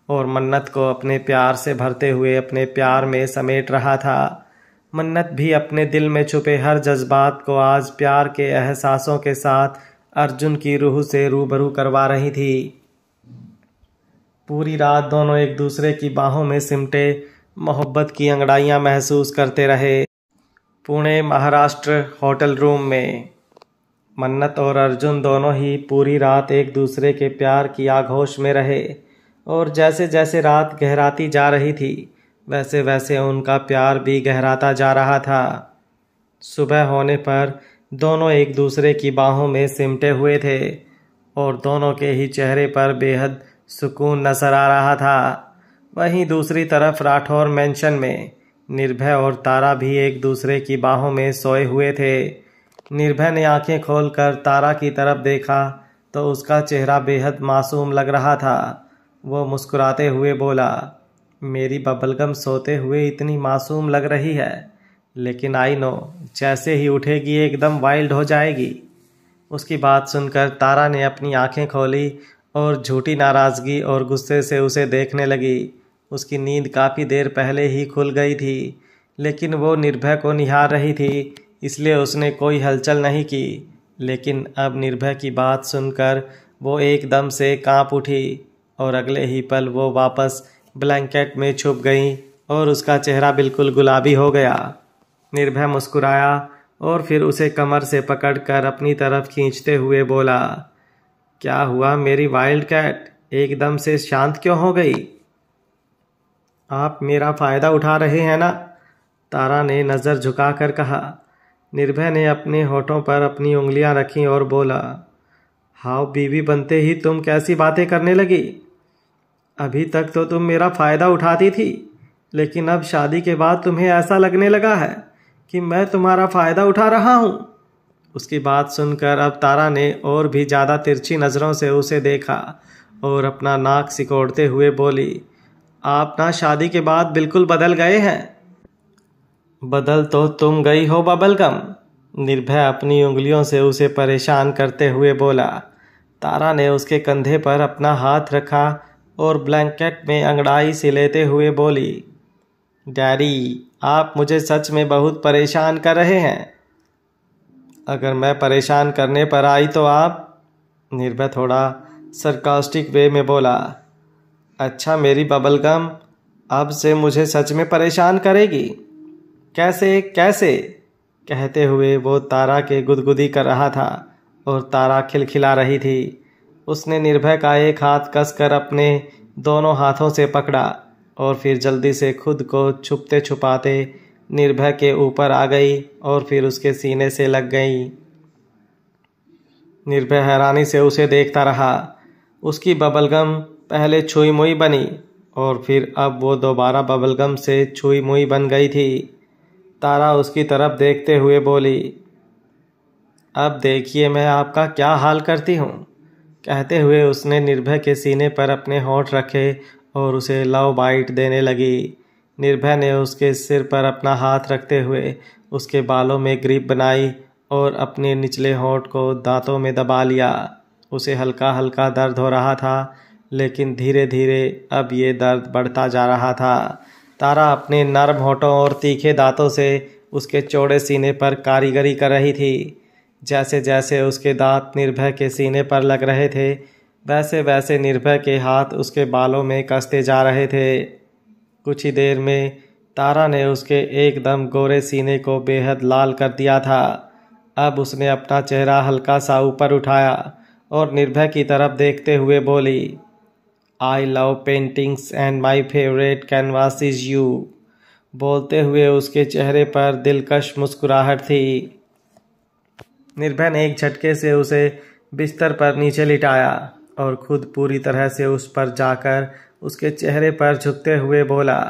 और मन्नत को अपने प्यार से भरते हुए अपने प्यार में समेट रहा था। मन्नत भी अपने दिल में छुपे हर जज्बात को आज प्यार के एहसासों के साथ अर्जुन की रूह से रूबरू करवा रही थी। पूरी रात दोनों एक दूसरे की बाहों में सिमटे मोहब्बत की अंगड़ाइयाँ महसूस करते रहे। पुणे महाराष्ट्र होटल रूम में मन्नत और अर्जुन दोनों ही पूरी रात एक दूसरे के प्यार की आगोश में रहे और जैसे जैसे रात गहराती जा रही थी वैसे वैसे उनका प्यार भी गहराता जा रहा था। सुबह होने पर दोनों एक दूसरे की बाहों में सिमटे हुए थे और दोनों के ही चेहरे पर बेहद सुकून नजर आ रहा था। वहीं दूसरी तरफ राठौर मेंशन में निर्भय और तारा भी एक दूसरे की बाहों में सोए हुए थे। निर्भय ने आंखें खोलकर तारा की तरफ देखा तो उसका चेहरा बेहद मासूम लग रहा था। वो मुस्कुराते हुए बोला, मेरी बबलगम सोते हुए इतनी मासूम लग रही है, लेकिन आई नो जैसे ही उठेगी एकदम वाइल्ड हो जाएगी। उसकी बात सुनकर तारा ने अपनी आंखें खोली और झूठी नाराज़गी और गुस्से से उसे देखने लगी। उसकी नींद काफ़ी देर पहले ही खुल गई थी, लेकिन वो निर्भय को निहार रही थी, इसलिए उसने कोई हलचल नहीं की। लेकिन अब निर्भय की बात सुनकर वो एकदम से कांप उठी और अगले ही पल वो वापस ब्लैंकेट में छुप गई और उसका चेहरा बिल्कुल गुलाबी हो गया। निर्भय मुस्कुराया और फिर उसे कमर से पकड़कर अपनी तरफ खींचते हुए बोला, क्या हुआ मेरी वाइल्ड कैट, एकदम से शांत क्यों हो गई? आप मेरा फ़ायदा उठा रहे हैं ना? तारा ने नज़र झुकाकर कहा। निर्भय ने अपने होठों पर अपनी उंगलियां रखीं और बोला, हाँ बीवी बनते ही तुम कैसी बातें करने लगी? अभी तक तो तुम मेरा फ़ायदा उठाती थी, लेकिन अब शादी के बाद तुम्हें ऐसा लगने लगा है कि मैं तुम्हारा फ़ायदा उठा रहा हूँ। उसकी बात सुनकर अब तारा ने और भी ज़्यादा तिरछी नज़रों से उसे देखा और अपना नाक सिकोड़ते हुए बोली, आप ना शादी के बाद बिल्कुल बदल गए हैं। बदल तो तुम गई हो बबलगम। निर्भय अपनी उंगलियों से उसे परेशान करते हुए बोला। तारा ने उसके कंधे पर अपना हाथ रखा और ब्लैंकेट में अंगड़ाई से लेते हुए बोली, डैडी आप मुझे सच में बहुत परेशान कर रहे हैं। अगर मैं परेशान करने पर आई तो आप? निर्भय थोड़ा सरकास्टिक वे में बोला। अच्छा मेरी बबलगम, अब से मुझे सच में परेशान करेगी? कैसे कैसे? कहते हुए वो तारा के गुदगुदी कर रहा था और तारा खिलखिला रही थी। उसने निर्भय का एक हाथ कसकर अपने दोनों हाथों से पकड़ा और फिर जल्दी से खुद को छुपते छुपाते निर्भय के ऊपर आ गई और फिर उसके सीने से लग गई। निर्भय हैरानी से उसे देखता रहा। उसकी बबलगम पहले छुई मुई बनी और फिर अब वो दोबारा बबलगम से छुई मुई बन गई थी। तारा उसकी तरफ देखते हुए बोली, अब देखिए मैं आपका क्या हाल करती हूँ। कहते हुए उसने निर्भय के सीने पर अपने होंठ रखे और उसे लव बाइट देने लगी। निर्भय ने उसके सिर पर अपना हाथ रखते हुए उसके बालों में ग्रिप बनाई और अपने निचले होंठ को दांतों में दबा लिया। उसे हल्का हल्का दर्द हो रहा था, लेकिन धीरे धीरे अब ये दर्द बढ़ता जा रहा था। तारा अपने नर्म होठों और तीखे दांतों से उसके चौड़े सीने पर कारीगरी कर रही थी। जैसे जैसे उसके दांत निर्भय के सीने पर लग रहे थे, वैसे वैसे निर्भय के हाथ उसके बालों में कसते जा रहे थे। कुछ ही देर में तारा ने उसके एकदम गोरे सीने को बेहद लाल कर दिया था। अब उसने अपना चेहरा हल्का सा ऊपर उठाया और निर्भय की तरफ देखते हुए बोली, I love paintings and my favourite canvas is you. बोलते हुए उसके चेहरे पर दिलकश मुस्कुराहट थी। निर्भय ने एक झटके से उसे बिस्तर पर नीचे लिटाया और खुद पूरी तरह से उस पर जाकर उसके चेहरे पर झुकते हुए बोला,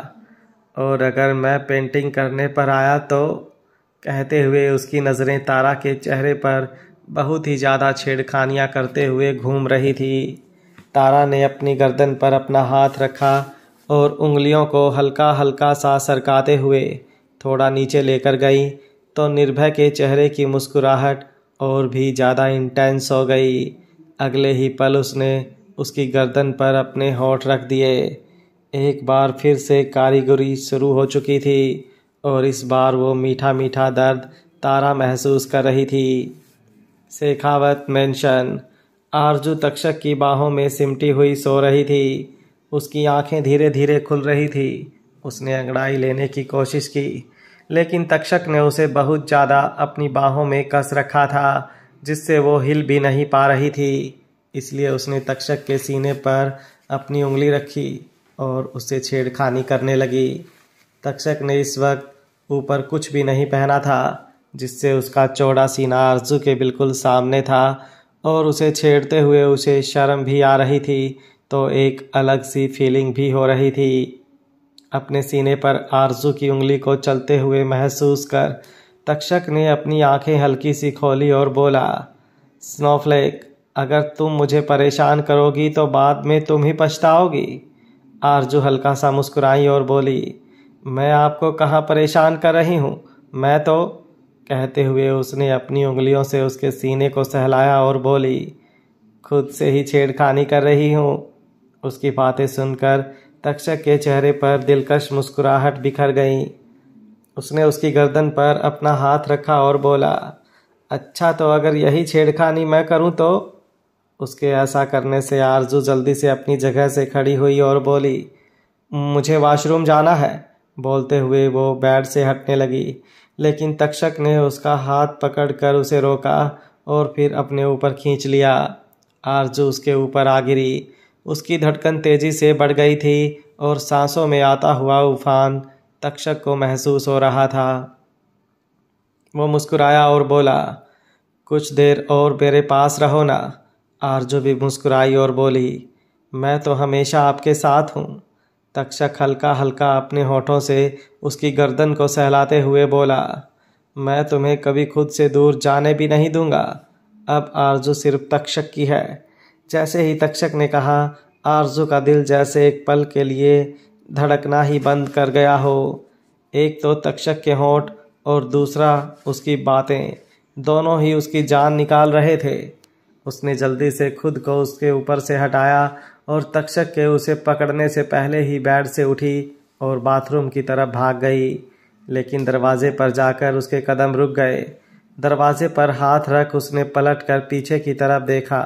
और अगर मैं पेंटिंग करने पर आया तो? कहते हुए उसकी नज़रें तारा के चेहरे पर बहुत ही ज़्यादा छेड़खानियाँ करते हुए घूम रही थी। तारा ने अपनी गर्दन पर अपना हाथ रखा और उंगलियों को हल्का हल्का सा सरकाते हुए थोड़ा नीचे लेकर गई तो निर्भय के चेहरे की मुस्कुराहट और भी ज़्यादा इंटेंस हो गई। अगले ही पल उसने उसकी गर्दन पर अपने होंठ रख दिए। एक बार फिर से कारीगरी शुरू हो चुकी थी और इस बार वो मीठा मीठा दर्द तारा महसूस कर रही थी। शेखावत मेंशन। आरजू तक्षक की बाहों में सिमटी हुई सो रही थी। उसकी आंखें धीरे धीरे खुल रही थी। उसने अंगड़ाई लेने की कोशिश की, लेकिन तक्षक ने उसे बहुत ज़्यादा अपनी बाहों में कस रखा था, जिससे वो हिल भी नहीं पा रही थी। इसलिए उसने तक्षक के सीने पर अपनी उंगली रखी और उससे छेड़खानी करने लगी। तक्षक ने इस वक्त ऊपर कुछ भी नहीं पहना था, जिससे उसका चौड़ा सीना आरजू के बिल्कुल सामने था और उसे छेड़ते हुए उसे शर्म भी आ रही थी, तो एक अलग सी फीलिंग भी हो रही थी। अपने सीने पर आरजू की उंगली को चलते हुए महसूस कर तक्षक ने अपनी आंखें हल्की सी खोली और बोला, स्नोफ्लेक, अगर तुम मुझे परेशान करोगी तो बाद में तुम ही पछताओगी। आरजू हल्का सा मुस्कुराई और बोली, मैं आपको कहाँ परेशान कर रही हूँ, मैं तो। कहते हुए उसने अपनी उंगलियों से उसके सीने को सहलाया और बोली, खुद से ही छेड़खानी कर रही हूँ। उसकी बातें सुनकर तक्षक के चेहरे पर दिलकश मुस्कुराहट बिखर गई। उसने उसकी गर्दन पर अपना हाथ रखा और बोला, अच्छा तो अगर यही छेड़खानी मैं करूं तो। उसके ऐसा करने से आरजू जल्दी से अपनी जगह से खड़ी हुई और बोली, मुझे वॉशरूम जाना है। बोलते हुए वो बेड से हटने लगी, लेकिन तक्षक ने उसका हाथ पकड़कर उसे रोका और फिर अपने ऊपर खींच लिया। आरजू उसके ऊपर आ गिरी। उसकी धड़कन तेजी से बढ़ गई थी और सांसों में आता हुआ उफान तक्षक को महसूस हो रहा था। वो मुस्कुराया और बोला, कुछ देर और मेरे पास रहो ना। आरजू भी मुस्कुराई और बोली, मैं तो हमेशा आपके साथ हूँ। तक्षक हल्का हल्का अपने होठों से उसकी गर्दन को सहलाते हुए बोला, मैं तुम्हें कभी खुद से दूर जाने भी नहीं दूंगा। अब आरजू सिर्फ तक्षक की है। जैसे ही तक्षक ने कहा, आरजू का दिल जैसे एक पल के लिए धड़कना ही बंद कर गया हो। एक तो तक्षक के होंठ और दूसरा उसकी बातें, दोनों ही उसकी जान निकाल रहे थे। उसने जल्दी से खुद को उसके ऊपर से हटाया और तक्षक के उसे पकड़ने से पहले ही बेड से उठी और बाथरूम की तरफ भाग गई। लेकिन दरवाजे पर जाकर उसके कदम रुक गए। दरवाजे पर हाथ रख उसने पलट कर पीछे की तरफ देखा।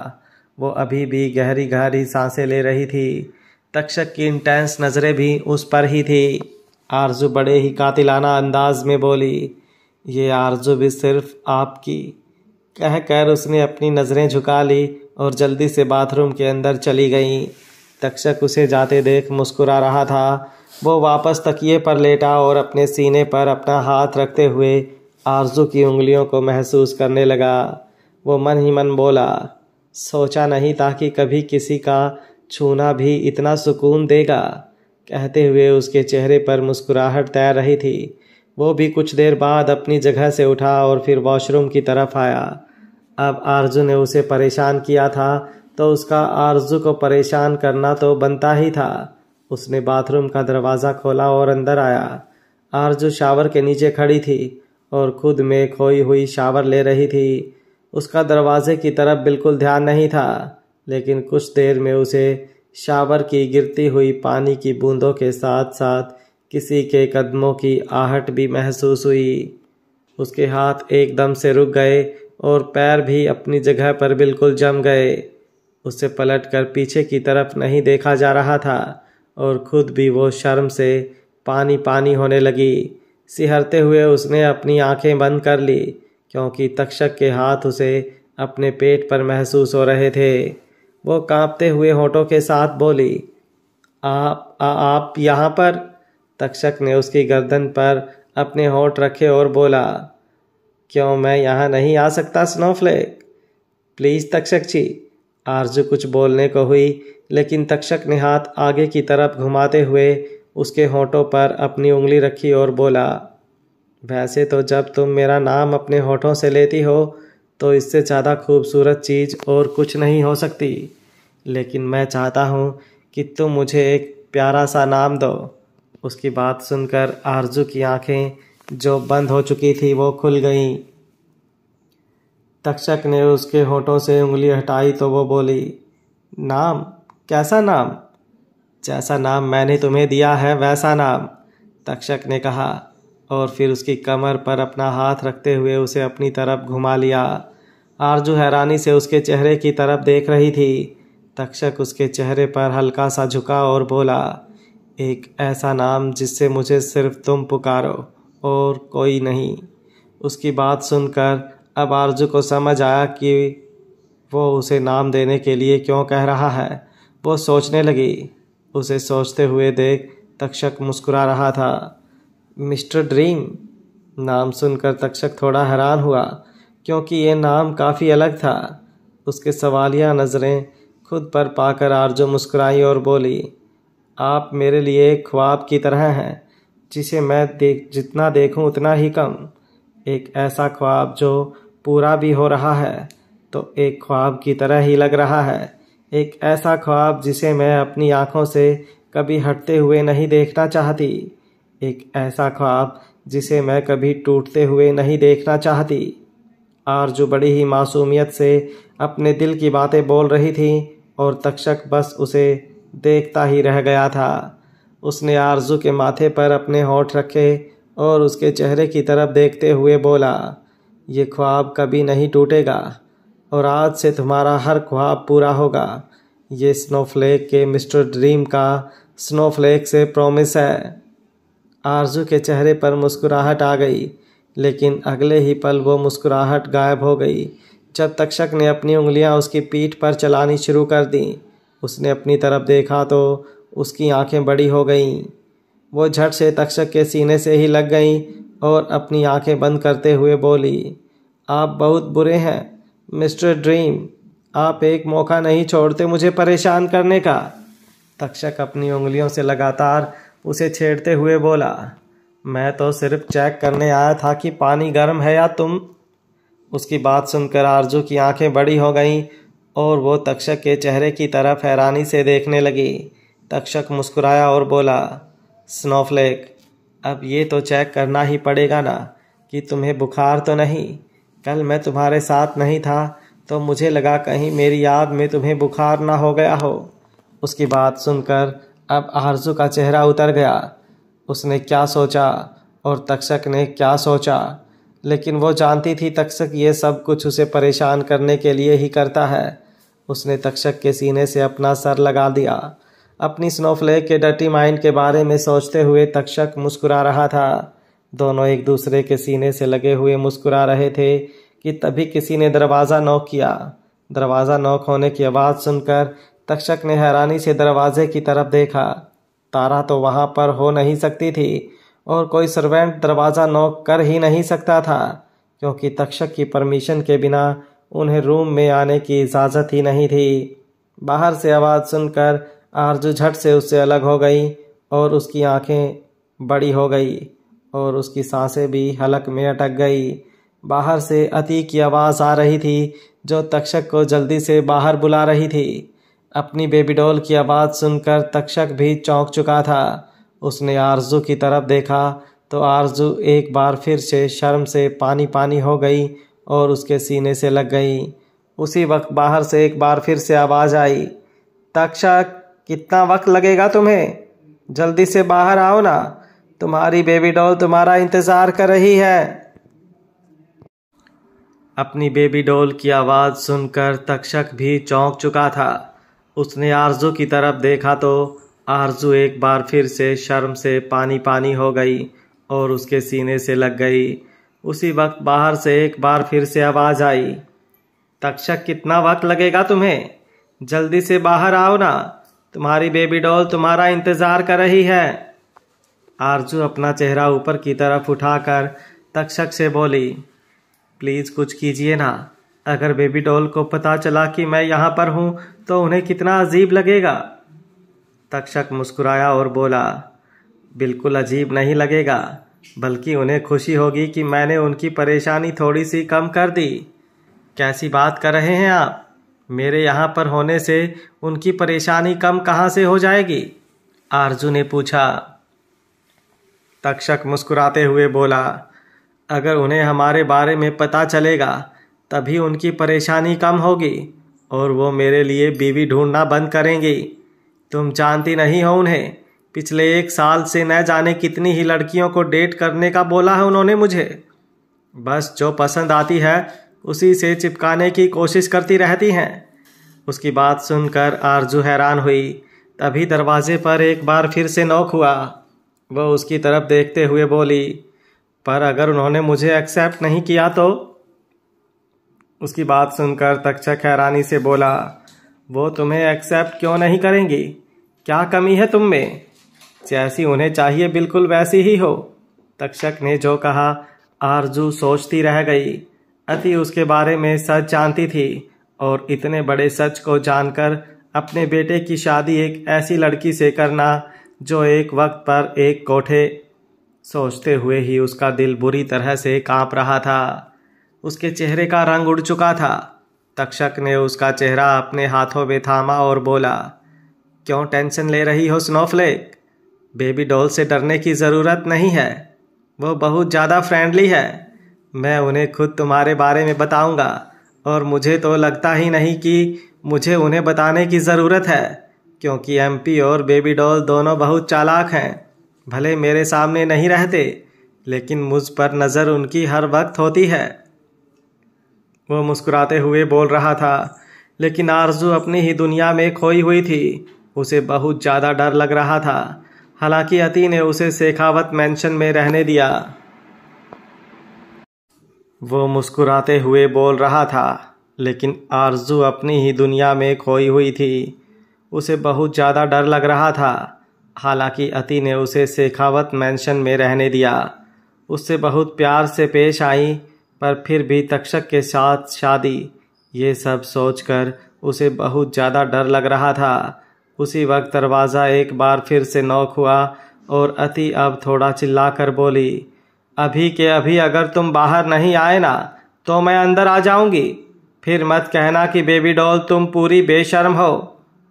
वो अभी भी गहरी गहरी सांसें ले रही थी। तक्षक की इंटेंस नज़रें भी उस पर ही थी। आरजू बड़े ही कातिलाना अंदाज में बोली, ये आरजू भी सिर्फ आपकी। कहकर उसने अपनी नज़रें झुका ली और जल्दी से बाथरूम के अंदर चली गई। तक्षक उसे जाते देख मुस्कुरा रहा था। वो वापस तकिए पर लेटा और अपने सीने पर अपना हाथ रखते हुए आरजू की उंगलियों को महसूस करने लगा। वो मन ही मन बोला, सोचा नहीं था कि कभी किसी का छूना भी इतना सुकून देगा। कहते हुए उसके चेहरे पर मुस्कुराहट तैर रही थी। वो भी कुछ देर बाद अपनी जगह से उठा और फिर वॉशरूम की तरफ आया। अब आरजू ने उसे परेशान किया था तो उसका आरजू को परेशान करना तो बनता ही था। उसने बाथरूम का दरवाज़ा खोला और अंदर आया। आरजू शावर के नीचे खड़ी थी और खुद में खोई हुई शावर ले रही थी। उसका दरवाजे की तरफ बिल्कुल ध्यान नहीं था, लेकिन कुछ देर में उसे शावर की गिरती हुई पानी की बूंदों के साथ साथ किसी के कदमों की आहट भी महसूस हुई। उसके हाथ एकदम से रुक गए और पैर भी अपनी जगह पर बिल्कुल जम गए। उसे पलटकर पीछे की तरफ नहीं देखा जा रहा था और खुद भी वो शर्म से पानी पानी होने लगी। सिहरते हुए उसने अपनी आंखें बंद कर ली, क्योंकि तक्षक के हाथ उसे अपने पेट पर महसूस हो रहे थे। वो कांपते हुए होठों के साथ बोली, आप यहाँ पर। तक्षक ने उसकी गर्दन पर अपने होंठ रखे और बोला, क्यों मैं यहाँ नहीं आ सकता स्नोफ्लेक? प्लीज़ तक्षक जी। आरजू कुछ बोलने को हुई, लेकिन तक्षक ने हाथ आगे की तरफ घुमाते हुए उसके होठों पर अपनी उंगली रखी और बोला, वैसे तो जब तुम मेरा नाम अपने होठों से लेती हो तो इससे ज़्यादा खूबसूरत चीज़ और कुछ नहीं हो सकती, लेकिन मैं चाहता हूँ कि तुम मुझे एक प्यारा सा नाम दो। उसकी बात सुनकर आरजू की आंखें जो बंद हो चुकी थी वो खुल गईं। तक्षक ने उसके होठों से उंगली हटाई तो वो बोली, नाम? कैसा नाम? जैसा नाम मैंने तुम्हें दिया है वैसा नाम, तक्षक ने कहा और फिर उसकी कमर पर अपना हाथ रखते हुए उसे अपनी तरफ घुमा लिया। आरजू हैरानी से उसके चेहरे की तरफ देख रही थी। तक्षक उसके चेहरे पर हल्का सा झुका और बोला, एक ऐसा नाम जिससे मुझे सिर्फ तुम पुकारो और कोई नहीं। उसकी बात सुनकर अब आरजू को समझ आया कि वो उसे नाम देने के लिए क्यों कह रहा है। वो सोचने लगी। उसे सोचते हुए देख तक्षक मुस्कुरा रहा था। Mister dream. नाम सुनकर तक्षक थोड़ा हैरान हुआ, क्योंकि ये नाम काफ़ी अलग था। उसके सवालिया नज़रें खुद पर पाकर आरजू मुस्कुराई और बोली, आप मेरे लिए एक ख्वाब की तरह हैं, जिसे मैं जितना देखूं उतना ही कम। एक ऐसा ख्वाब जो पूरा भी हो रहा है। तो एक ख्वाब की तरह ही लग रहा है, एक ऐसा ख्वाब जिसे मैं अपनी आंखों से कभी हटते हुए नहीं देखना चाहती, एक ऐसा ख्वाब जिसे मैं कभी टूटते हुए नहीं देखना चाहती। आरजू बड़ी ही मासूमियत से अपने दिल की बातें बोल रही थी और तक्षक बस उसे देखता ही रह गया था। उसने आरजू के माथे पर अपने होंठ रखे और उसके चेहरे की तरफ देखते हुए बोला, ये ख्वाब कभी नहीं टूटेगा और आज से तुम्हारा हर ख्वाब पूरा होगा। ये स्नोफ्लेक के मिस्टर ड्रीम का स्नोफ्लेक से प्रॉमिस है। आरजू के चेहरे पर मुस्कुराहट आ गई, लेकिन अगले ही पल वो मुस्कुराहट गायब हो गई जब तक्षक ने अपनी उंगलियां उसकी पीठ पर चलानी शुरू कर दी। उसने अपनी तरफ देखा तो उसकी आंखें बड़ी हो गईं। वो झट से तक्षक के सीने से ही लग गईं और अपनी आंखें बंद करते हुए बोली, आप बहुत बुरे हैं मिस्टर ड्रीम, आप एक मौका नहीं छोड़ते मुझे परेशान करने का। तक्षक अपनी उंगलियों से लगातार उसे छेड़ते हुए बोला, मैं तो सिर्फ चेक करने आया था कि पानी गर्म है या तुम। उसकी बात सुनकर आरजू की आंखें बड़ी हो गईं और वो तक्षक के चेहरे की तरफ हैरानी से देखने लगी। तक्षक मुस्कुराया और बोला, स्नोफ्लेक, अब ये तो चेक करना ही पड़ेगा ना कि तुम्हें बुखार तो नहीं। कल मैं तुम्हारे साथ नहीं था तो मुझे लगा कहीं मेरी याद में तुम्हें बुखार ना हो गया हो। उसकी बात सुनकर अब आरजू का चेहरा उतर गया। उसने क्या सोचा और तक्षक ने क्या सोचा, लेकिन वो जानती थी तक्षक ये सब कुछ उसे परेशान करने के लिए ही करता है। उसने तक्षक के सीने से अपना सर लगा दिया। अपनी स्नोफ्लेक के डर्टी माइंड के बारे में सोचते हुए तक्षक मुस्कुरा रहा था। दोनों एक दूसरे के सीने से लगे हुए मुस्कुरा रहे थे कि तभी किसी ने दरवाज़ा नॉक किया। दरवाज़ा नॉक होने की आवाज़ सुनकर तक्षक ने हैरानी से दरवाजे की तरफ देखा। तारा तो वहाँ पर हो नहीं सकती थी और कोई सर्वेंट दरवाज़ा नॉक कर ही नहीं सकता था, क्योंकि तक्षक की परमिशन के बिना उन्हें रूम में आने की इजाज़त ही नहीं थी। बाहर से आवाज़ सुनकर आरजू झट से उससे अलग हो गई और उसकी आंखें बड़ी हो गई और उसकी सांसें भी हलक में अटक गई। बाहर से अति की आवाज़ आ रही थी जो तक्षक को जल्दी से बाहर बुला रही थी। अपनी बेबी डॉल की आवाज़ सुनकर तक्षक भी चौंक चुका था। उसने आरजू की तरफ देखा तो आरजू एक बार फिर से शर्म से पानी पानी हो गई और उसके सीने से लग गई। उसी वक्त बाहर से एक बार फिर से आवाज़ आई, तक्षक, कितना वक्त लगेगा तुम्हें? जल्दी से बाहर आओ ना, तुम्हारी बेबी डॉल तुम्हारा इंतज़ार कर रही है। अपनी बेबी डॉल की आवाज़ सुनकर तक्षक भी चौंक चुका था। उसने आरजू की तरफ देखा तो आरजू एक बार फिर से शर्म से पानी पानी हो गई और उसके सीने से लग गई। उसी वक्त बाहर से एक बार फिर से आवाज़ आई, तक्षक, कितना वक्त लगेगा तुम्हें? जल्दी से बाहर आओ ना, तुम्हारी बेबी डॉल तुम्हारा इंतज़ार कर रही है। आरजू अपना चेहरा ऊपर की तरफ उठाकर तक्षक से बोली, प्लीज़ कुछ कीजिए ना, अगर बेबी डॉल को पता चला कि मैं यहाँ पर हूँ तो उन्हें कितना अजीब लगेगा। तक्षक मुस्कुराया और बोला, बिल्कुल अजीब नहीं लगेगा, बल्कि उन्हें खुशी होगी कि मैंने उनकी परेशानी थोड़ी सी कम कर दी। कैसी बात कर रहे हैं आप? मेरे यहाँ पर होने से उनकी परेशानी कम कहाँ से हो जाएगी? आरजू ने पूछा। तक्षक मुस्कुराते हुए बोला, अगर उन्हें हमारे बारे में पता चलेगा तभी उनकी परेशानी कम होगी और वो मेरे लिए बीवी ढूंढना बंद करेंगी। तुम जानती नहीं हो उन्हें, पिछले 1 साल से न जाने कितनी ही लड़कियों को डेट करने का बोला है उन्होंने मुझे। बस जो पसंद आती है उसी से चिपकाने की कोशिश करती रहती हैं। उसकी बात सुनकर आरजू हैरान हुई। तभी दरवाजे पर एक बार फिर से नॉक हुआ। वह उसकी तरफ देखते हुए बोली, पर अगर उन्होंने मुझे एक्सेप्ट नहीं किया तो? उसकी बात सुनकर तक्षक हैरानी से बोला, वो तुम्हें एक्सेप्ट क्यों नहीं करेंगी? क्या कमी है तुम में? जैसी उन्हें चाहिए बिल्कुल वैसी ही हो। तक्षक ने जो कहा आरजू सोचती रह गई। अति उसके बारे में सच जानती थी और इतने बड़े सच को जानकर अपने बेटे की शादी एक ऐसी लड़की से करना जो एक वक्त पर एक कोठे, सोचते हुए ही उसका दिल बुरी तरह से कांप रहा था। उसके चेहरे का रंग उड़ चुका था। तक्षक ने उसका चेहरा अपने हाथों में थामा और बोला, क्यों टेंशन ले रही हो स्नोफ्लेक? बेबी डॉल से डरने की ज़रूरत नहीं है। वो बहुत ज़्यादा फ्रेंडली है। मैं उन्हें खुद तुम्हारे बारे में बताऊंगा और मुझे तो लगता ही नहीं कि मुझे उन्हें बताने की ज़रूरत है, क्योंकि एमपी और बेबी डॉल दोनों बहुत चालाक हैं। भले मेरे सामने नहीं रहते, लेकिन मुझ पर नज़र उनकी हर वक्त होती है। वो मुस्कुराते हुए बोल रहा था, लेकिन आरजू अपनी ही दुनिया में खोई हुई थी। उसे बहुत ज़्यादा डर लग रहा था। हालांकि अति ने उसे शेखावत मैंशन में रहने दिया। वो मुस्कुराते हुए बोल रहा था, लेकिन आरजू अपनी ही दुनिया में खोई हुई थी। उसे बहुत ज़्यादा डर लग रहा था। हालांकि अति ने उसे शेखावत मैंशन में रहने दिया। उससे बहुत प्यार से पेश आई, पर फिर भी तक्षक के साथ शादी, ये सब सोचकर उसे बहुत ज़्यादा डर लग रहा था। उसी वक्त दरवाज़ा एक बार फिर से नॉक हुआ और अति अब थोड़ा चिल्लाकर बोली, अभी के अभी अगर तुम बाहर नहीं आए ना, तो मैं अंदर आ जाऊंगी। फिर मत कहना कि बेबी डॉल तुम पूरी बेशर्म हो।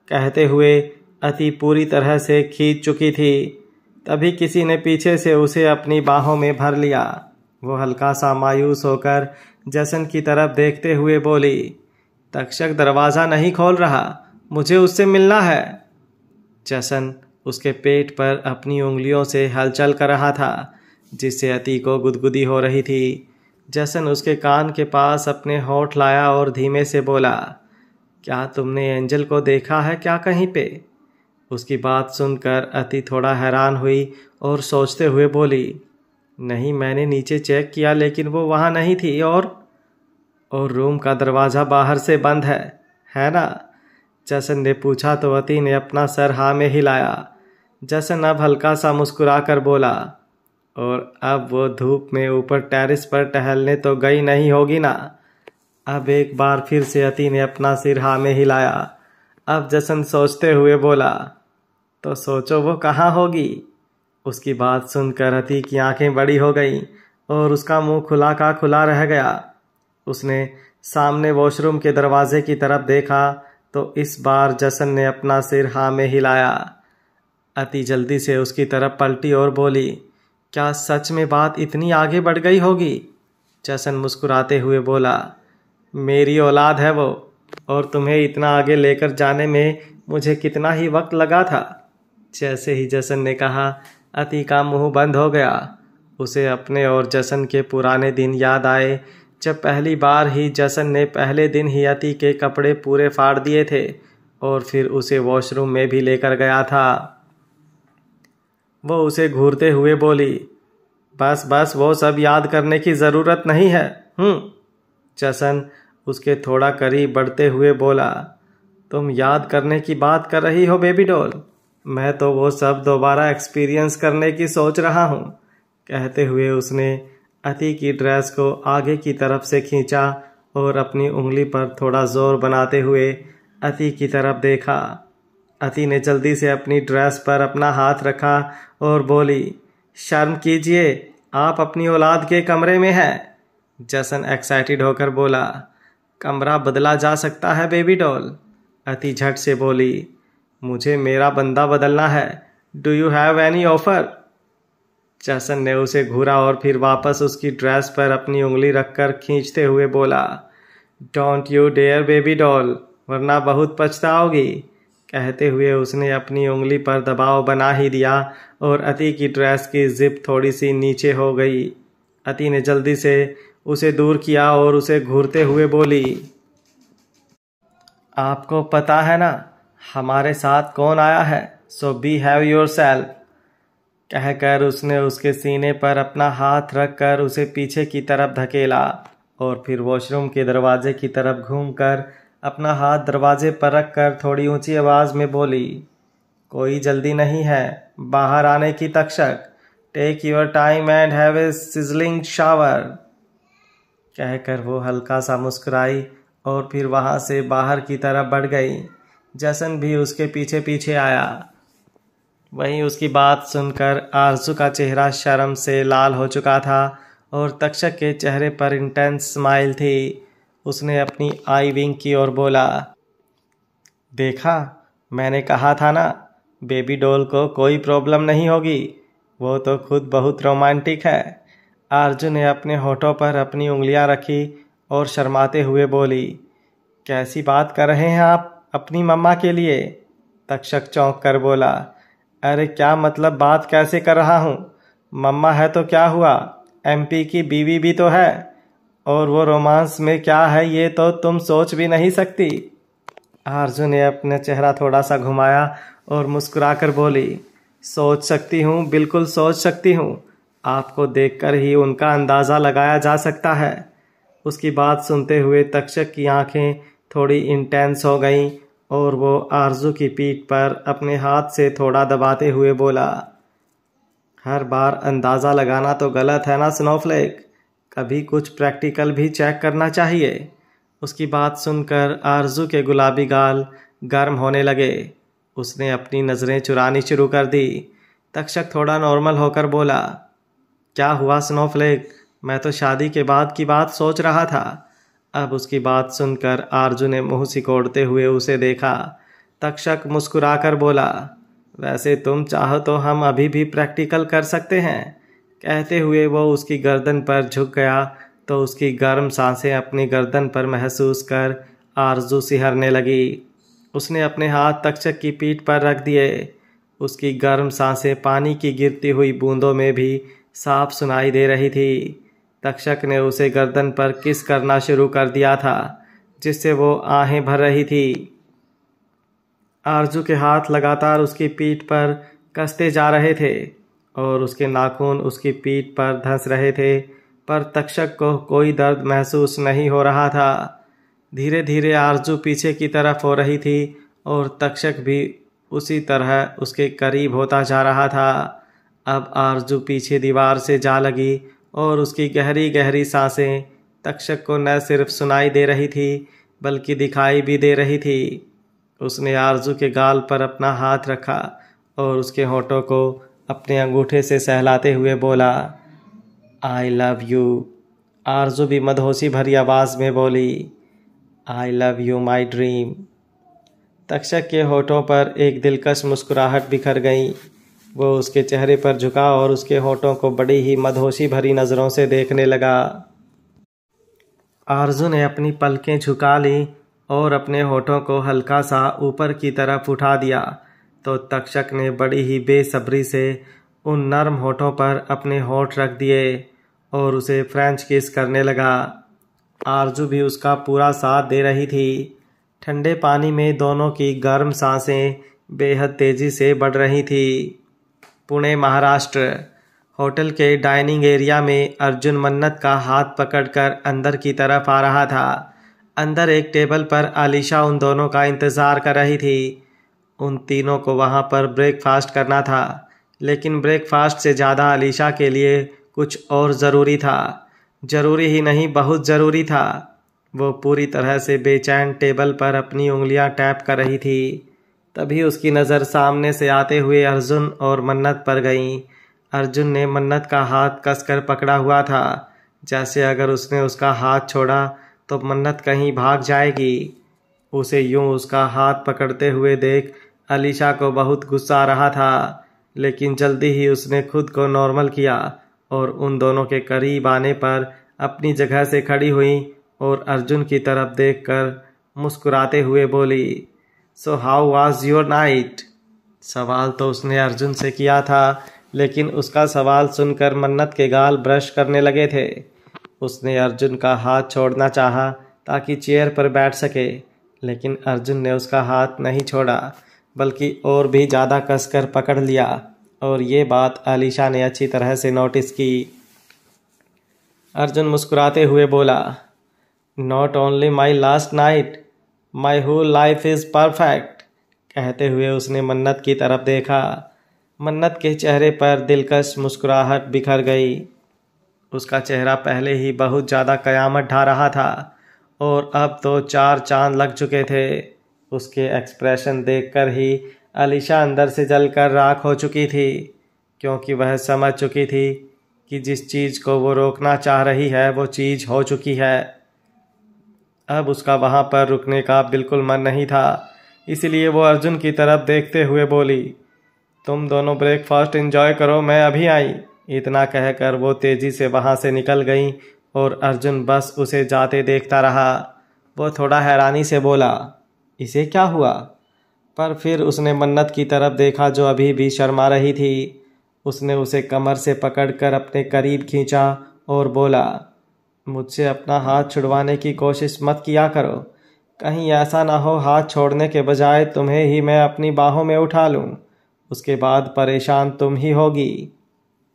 कहते हुए अति पूरी तरह से खींच चुकी थी। तभी किसी ने पीछे से उसे अपनी बाहों में भर लिया। वो हल्का सा मायूस होकर जसन की तरफ देखते हुए बोली, तक्षक दरवाज़ा नहीं खोल रहा, मुझे उससे मिलना है। जसन उसके पेट पर अपनी उंगलियों से हलचल कर रहा था, जिससे अति को गुदगुदी हो रही थी। जसन उसके कान के पास अपने होंठ लाया और धीमे से बोला, क्या तुमने एंजल को देखा है क्या कहीं पे? उसकी बात सुनकर अति थोड़ा हैरान हुई और सोचते हुए बोली, नहीं, मैंने नीचे चेक किया लेकिन वो वहाँ नहीं थी। और रूम का दरवाज़ा बाहर से बंद है ना? जसन ने पूछा तो अति ने अपना सर हाँ में हिलाया। जसन अब हल्का सा मुस्कुरा कर बोला, और अब वो धूप में ऊपर टेरेस पर टहलने तो गई नहीं होगी ना? अब एक बार फिर से अति ने अपना सिर हाँ में हिलाया। अब जसन सोचते हुए बोला, तो सोचो वो कहाँ होगी? उसकी बात सुनकर अति की आंखें बड़ी हो गईं और उसका मुंह खुला का खुला रह गया। उसने सामने वॉशरूम के दरवाजे की तरफ देखा तो इस बार जसन ने अपना सिर हाँ में हिलाया। अति जल्दी से उसकी तरफ पलटी और बोली, क्या सच में बात इतनी आगे बढ़ गई होगी? जसन मुस्कुराते हुए बोला, मेरी औलाद है वो, और तुम्हें इतना आगे लेकर जाने में मुझे कितना ही वक्त लगा था। जैसे ही जसन ने कहा, अति का मुंह बंद हो गया। उसे अपने और जसन के पुराने दिन याद आए, जब पहली बार ही जसन ने पहले दिन ही अति के कपड़े पूरे फाड़ दिए थे और फिर उसे वॉशरूम में भी लेकर गया था। वो उसे घूरते हुए बोली, बस बस वो सब याद करने की ज़रूरत नहीं है। जसन उसके थोड़ा करीब बढ़ते हुए बोला, तुम याद करने की बात कर रही हो बेबी डॉल? मैं तो वो सब दोबारा एक्सपीरियंस करने की सोच रहा हूँ। कहते हुए उसने अति की ड्रेस को आगे की तरफ से खींचा और अपनी उंगली पर थोड़ा जोर बनाते हुए अति की तरफ देखा। अति ने जल्दी से अपनी ड्रेस पर अपना हाथ रखा और बोली, शर्म कीजिए, आप अपनी औलाद के कमरे में हैं। जसन एक्साइटेड होकर बोला, कमरा बदला जा सकता है बेबी डॉल? अति झट से बोली, मुझे मेरा बंदा बदलना है। Do you have any offer? Jason ने उसे घूरा और फिर वापस उसकी ड्रेस पर अपनी उंगली रखकर खींचते हुए बोला, don't you dare baby doll, वरना बहुत पछताओगी। कहते हुए उसने अपनी उंगली पर दबाव बना ही दिया और अति की ड्रेस की जिप थोड़ी सी नीचे हो गई। अति ने जल्दी से उसे दूर किया और उसे घूरते हुए बोली, आपको पता है ना हमारे साथ कौन आया है? सो बी हैव योर सेल्फ। कहकर उसने उसके सीने पर अपना हाथ रखकर उसे पीछे की तरफ धकेला और फिर वॉशरूम के दरवाजे की तरफ घूमकर अपना हाथ दरवाजे पर रखकर थोड़ी ऊंची आवाज़ में बोली, कोई जल्दी नहीं है बाहर आने की तक्षक। Take your time and have a sizzling shower. कहकर वो हल्का सा मुस्कुराई और फिर वहाँ से बाहर की तरफ बढ़ गई। जसन भी उसके पीछे पीछे आया। वहीं उसकी बात सुनकर आरजू का चेहरा शर्म से लाल हो चुका था और तक्षक के चेहरे पर इंटेंस स्माइल थी। उसने अपनी आई विंग की और बोला, देखा, मैंने कहा था ना, बेबी डॉल को कोई प्रॉब्लम नहीं होगी, वो तो खुद बहुत रोमांटिक है। आरजू ने अपने होठों पर अपनी उंगलियां रखी और शर्माते हुए बोली, कैसी बात कर रहे हैं आप अपनी मम्मा के लिए? तक्षक चौंक कर बोला, अरे क्या मतलब बात कैसे कर रहा हूँ? मम्मा है तो क्या हुआ, MP की बीवी भी तो है, और वो रोमांस में क्या है ये तो तुम सोच भी नहीं सकती। आरजू ने अपना चेहरा थोड़ा सा घुमाया और मुस्कुराकर बोली, सोच सकती हूँ, बिल्कुल सोच सकती हूँ, आपको देखकर ही उनका अंदाज़ा लगाया जा सकता है। उसकी बात सुनते हुए तक्षक की आंखें थोड़ी इंटेंस हो गईं और वो आरजू की पीठ पर अपने हाथ से थोड़ा दबाते हुए बोला, हर बार अंदाज़ा लगाना तो गलत है ना स्नोफ्लेक, कभी कुछ प्रैक्टिकल भी चेक करना चाहिए। उसकी बात सुनकर आरजू के गुलाबी गाल गर्म होने लगे। उसने अपनी नज़रें चुरानी शुरू कर दी। तक्षक थोड़ा नॉर्मल होकर बोला, क्या हुआ स्नोफ्लेक, मैं तो शादी के बाद की बात सोच रहा था। अब उसकी बात सुनकर आरजू ने मुंह सिकोड़ते हुए उसे देखा। तक्षक मुस्कुराकर बोला, वैसे तुम चाहो तो हम अभी भी प्रैक्टिकल कर सकते हैं। कहते हुए वो उसकी गर्दन पर झुक गया तो उसकी गर्म सांसें अपनी गर्दन पर महसूस कर आरजू सिहरने लगी। उसने अपने हाथ तक्षक की पीठ पर रख दिए। उसकी गर्म सांसें पानी की गिरती हुई बूंदों में भी साफ सुनाई दे रही थी। तक्षक ने उसे गर्दन पर किस करना शुरू कर दिया था, जिससे वो आहें भर रही थी। आरजू के हाथ लगातार उसकी पीठ पर कसते जा रहे थे और उसके नाखून उसकी पीठ पर धंस रहे थे, पर तक्षक को कोई दर्द महसूस नहीं हो रहा था। धीरे धीरे आरजू पीछे की तरफ हो रही थी और तक्षक भी उसी तरह उसके करीब होता जा रहा था। अब आरजू पीछे दीवार से जा लगी और उसकी गहरी गहरी सांसें तक्षक को न सिर्फ सुनाई दे रही थी बल्कि दिखाई भी दे रही थी। उसने आरजू के गाल पर अपना हाथ रखा और उसके होठों को अपने अंगूठे से सहलाते हुए बोला, आई लव यू। आरजू भी मदहोशी भरी आवाज़ में बोली, I love you my dream. Takshak के होठों पर एक दिलकश मुस्कुराहट बिखर गई। वो उसके चेहरे पर झुका और उसके होठों को बड़ी ही मदहोशी भरी नज़रों से देखने लगा। आरजू ने अपनी पलकें झुका ली और अपने होठों को हल्का सा ऊपर की तरफ उठा दिया तो तक्षक ने बड़ी ही बेसब्री से उन नर्म होठों पर अपने होठ रख दिए और उसे फ्रेंच किस करने लगा। आरजू भी उसका पूरा साथ दे रही थी। ठंडे पानी में दोनों की गर्म सांसें बेहद तेज़ी से बढ़ रही थी। पुणे महाराष्ट्र। होटल के डाइनिंग एरिया में अर्जुन मन्नत का हाथ पकड़कर अंदर की तरफ आ रहा था। अंदर एक टेबल पर आलिशा उन दोनों का इंतज़ार कर रही थी। उन तीनों को वहाँ पर ब्रेकफास्ट करना था, लेकिन ब्रेकफास्ट से ज़्यादा आलिशा के लिए कुछ और ज़रूरी था। ज़रूरी ही नहीं, बहुत ज़रूरी था। वो पूरी तरह से बेचैन टेबल पर अपनी उंगलियां टैप कर रही थी। तभी उसकी नज़र सामने से आते हुए अर्जुन और मन्नत पर गई। अर्जुन ने मन्नत का हाथ कसकर पकड़ा हुआ था, जैसे अगर उसने उसका हाथ छोड़ा तो मन्नत कहीं भाग जाएगी। उसे यूं उसका हाथ पकड़ते हुए देख अलीशा को बहुत गुस्सा आ रहा था, लेकिन जल्दी ही उसने खुद को नॉर्मल किया और उन दोनों के करीब आने पर अपनी जगह से खड़ी हुई और अर्जुन की तरफ देखकर मुस्कुराते हुए बोली, so how was your night? सवाल तो उसने अर्जुन से किया था, लेकिन उसका सवाल सुनकर मन्नत के गाल ब्रश करने लगे थे। उसने अर्जुन का हाथ छोड़ना चाहा ताकि चेयर पर बैठ सके, लेकिन अर्जुन ने उसका हाथ नहीं छोड़ा बल्कि और भी ज़्यादा कसकर पकड़ लिया और ये बात आलिशा ने अच्छी तरह से नोटिस की। अर्जुन मुस्कुराते हुए बोला, not only my last night, my whole life is perfect. कहते हुए उसने मन्नत की तरफ देखा। मन्नत के चेहरे पर दिलकश मुस्कुराहट बिखर गई। उसका चेहरा पहले ही बहुत ज़्यादा कयामत ढा रहा था और अब तो 4 चांद लग चुके थे। उसके एक्सप्रेशन देखकर ही अलीशा अंदर से जलकर राख हो चुकी थी, क्योंकि वह समझ चुकी थी कि जिस चीज़ को वो रोकना चाह रही है वो चीज़ हो चुकी है। अब उसका वहाँ पर रुकने का बिल्कुल मन नहीं था, इसलिए वो अर्जुन की तरफ देखते हुए बोली, तुम दोनों ब्रेकफास्ट एंजॉय करो, मैं अभी आई। इतना कहकर वो तेजी से वहाँ से निकल गई और अर्जुन बस उसे जाते देखता रहा। वो थोड़ा हैरानी से बोला, इसे क्या हुआ? पर फिर उसने मन्नत की तरफ देखा जो अभी भी शर्मा रही थी। उसने उसे कमर से पकड़कर अपने करीब खींचा और बोला, मुझसे अपना हाथ छुड़वाने की कोशिश मत किया करो, कहीं ऐसा ना हो हाथ छोड़ने के बजाय तुम्हें ही मैं अपनी बाहों में उठा लूं, उसके बाद परेशान तुम ही होगी।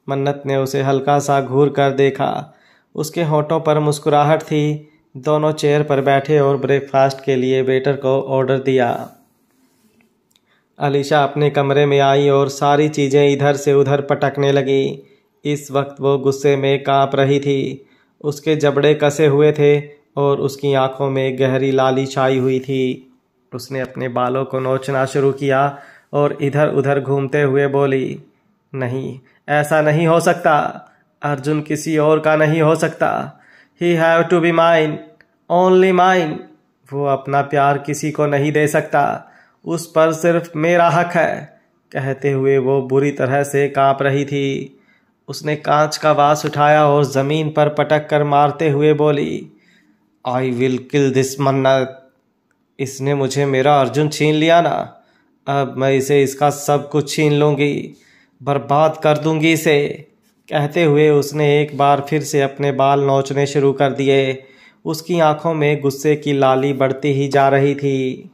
मन्नत ने उसे हल्का सा घूर कर देखा। उसके होठों पर मुस्कुराहट थी। दोनों चेयर पर बैठे और ब्रेकफास्ट के लिए वेटर को ऑर्डर दिया। अलीशा अपने कमरे में आई और सारी चीज़ें इधर से उधर पटकने लगी। इस वक्त वो गुस्से में कांप रही थी। उसके जबड़े कसे हुए थे और उसकी आंखों में गहरी लाली छाई हुई थी। उसने अपने बालों को नोचना शुरू किया और इधर उधर घूमते हुए बोली, नहीं, ऐसा नहीं हो सकता। अर्जुन किसी और का नहीं हो सकता। He have to be mine, only mine. वो अपना प्यार किसी को नहीं दे सकता, उस पर सिर्फ मेरा हक है। कहते हुए वो बुरी तरह से कांप रही थी। उसने कांच का वास उठाया और जमीन पर पटक कर मारते हुए बोली, आई विल किल दिस मन्नत। इसने मुझे मेरा अर्जुन छीन लिया ना, अब मैं इसे इसका सब कुछ छीन लूंगी, बर्बाद कर दूंगी इसे। कहते हुए उसने एक बार फिर से अपने बाल नोचने शुरू कर दिए। उसकी आंखों में गुस्से की लाली बढ़ती ही जा रही थी।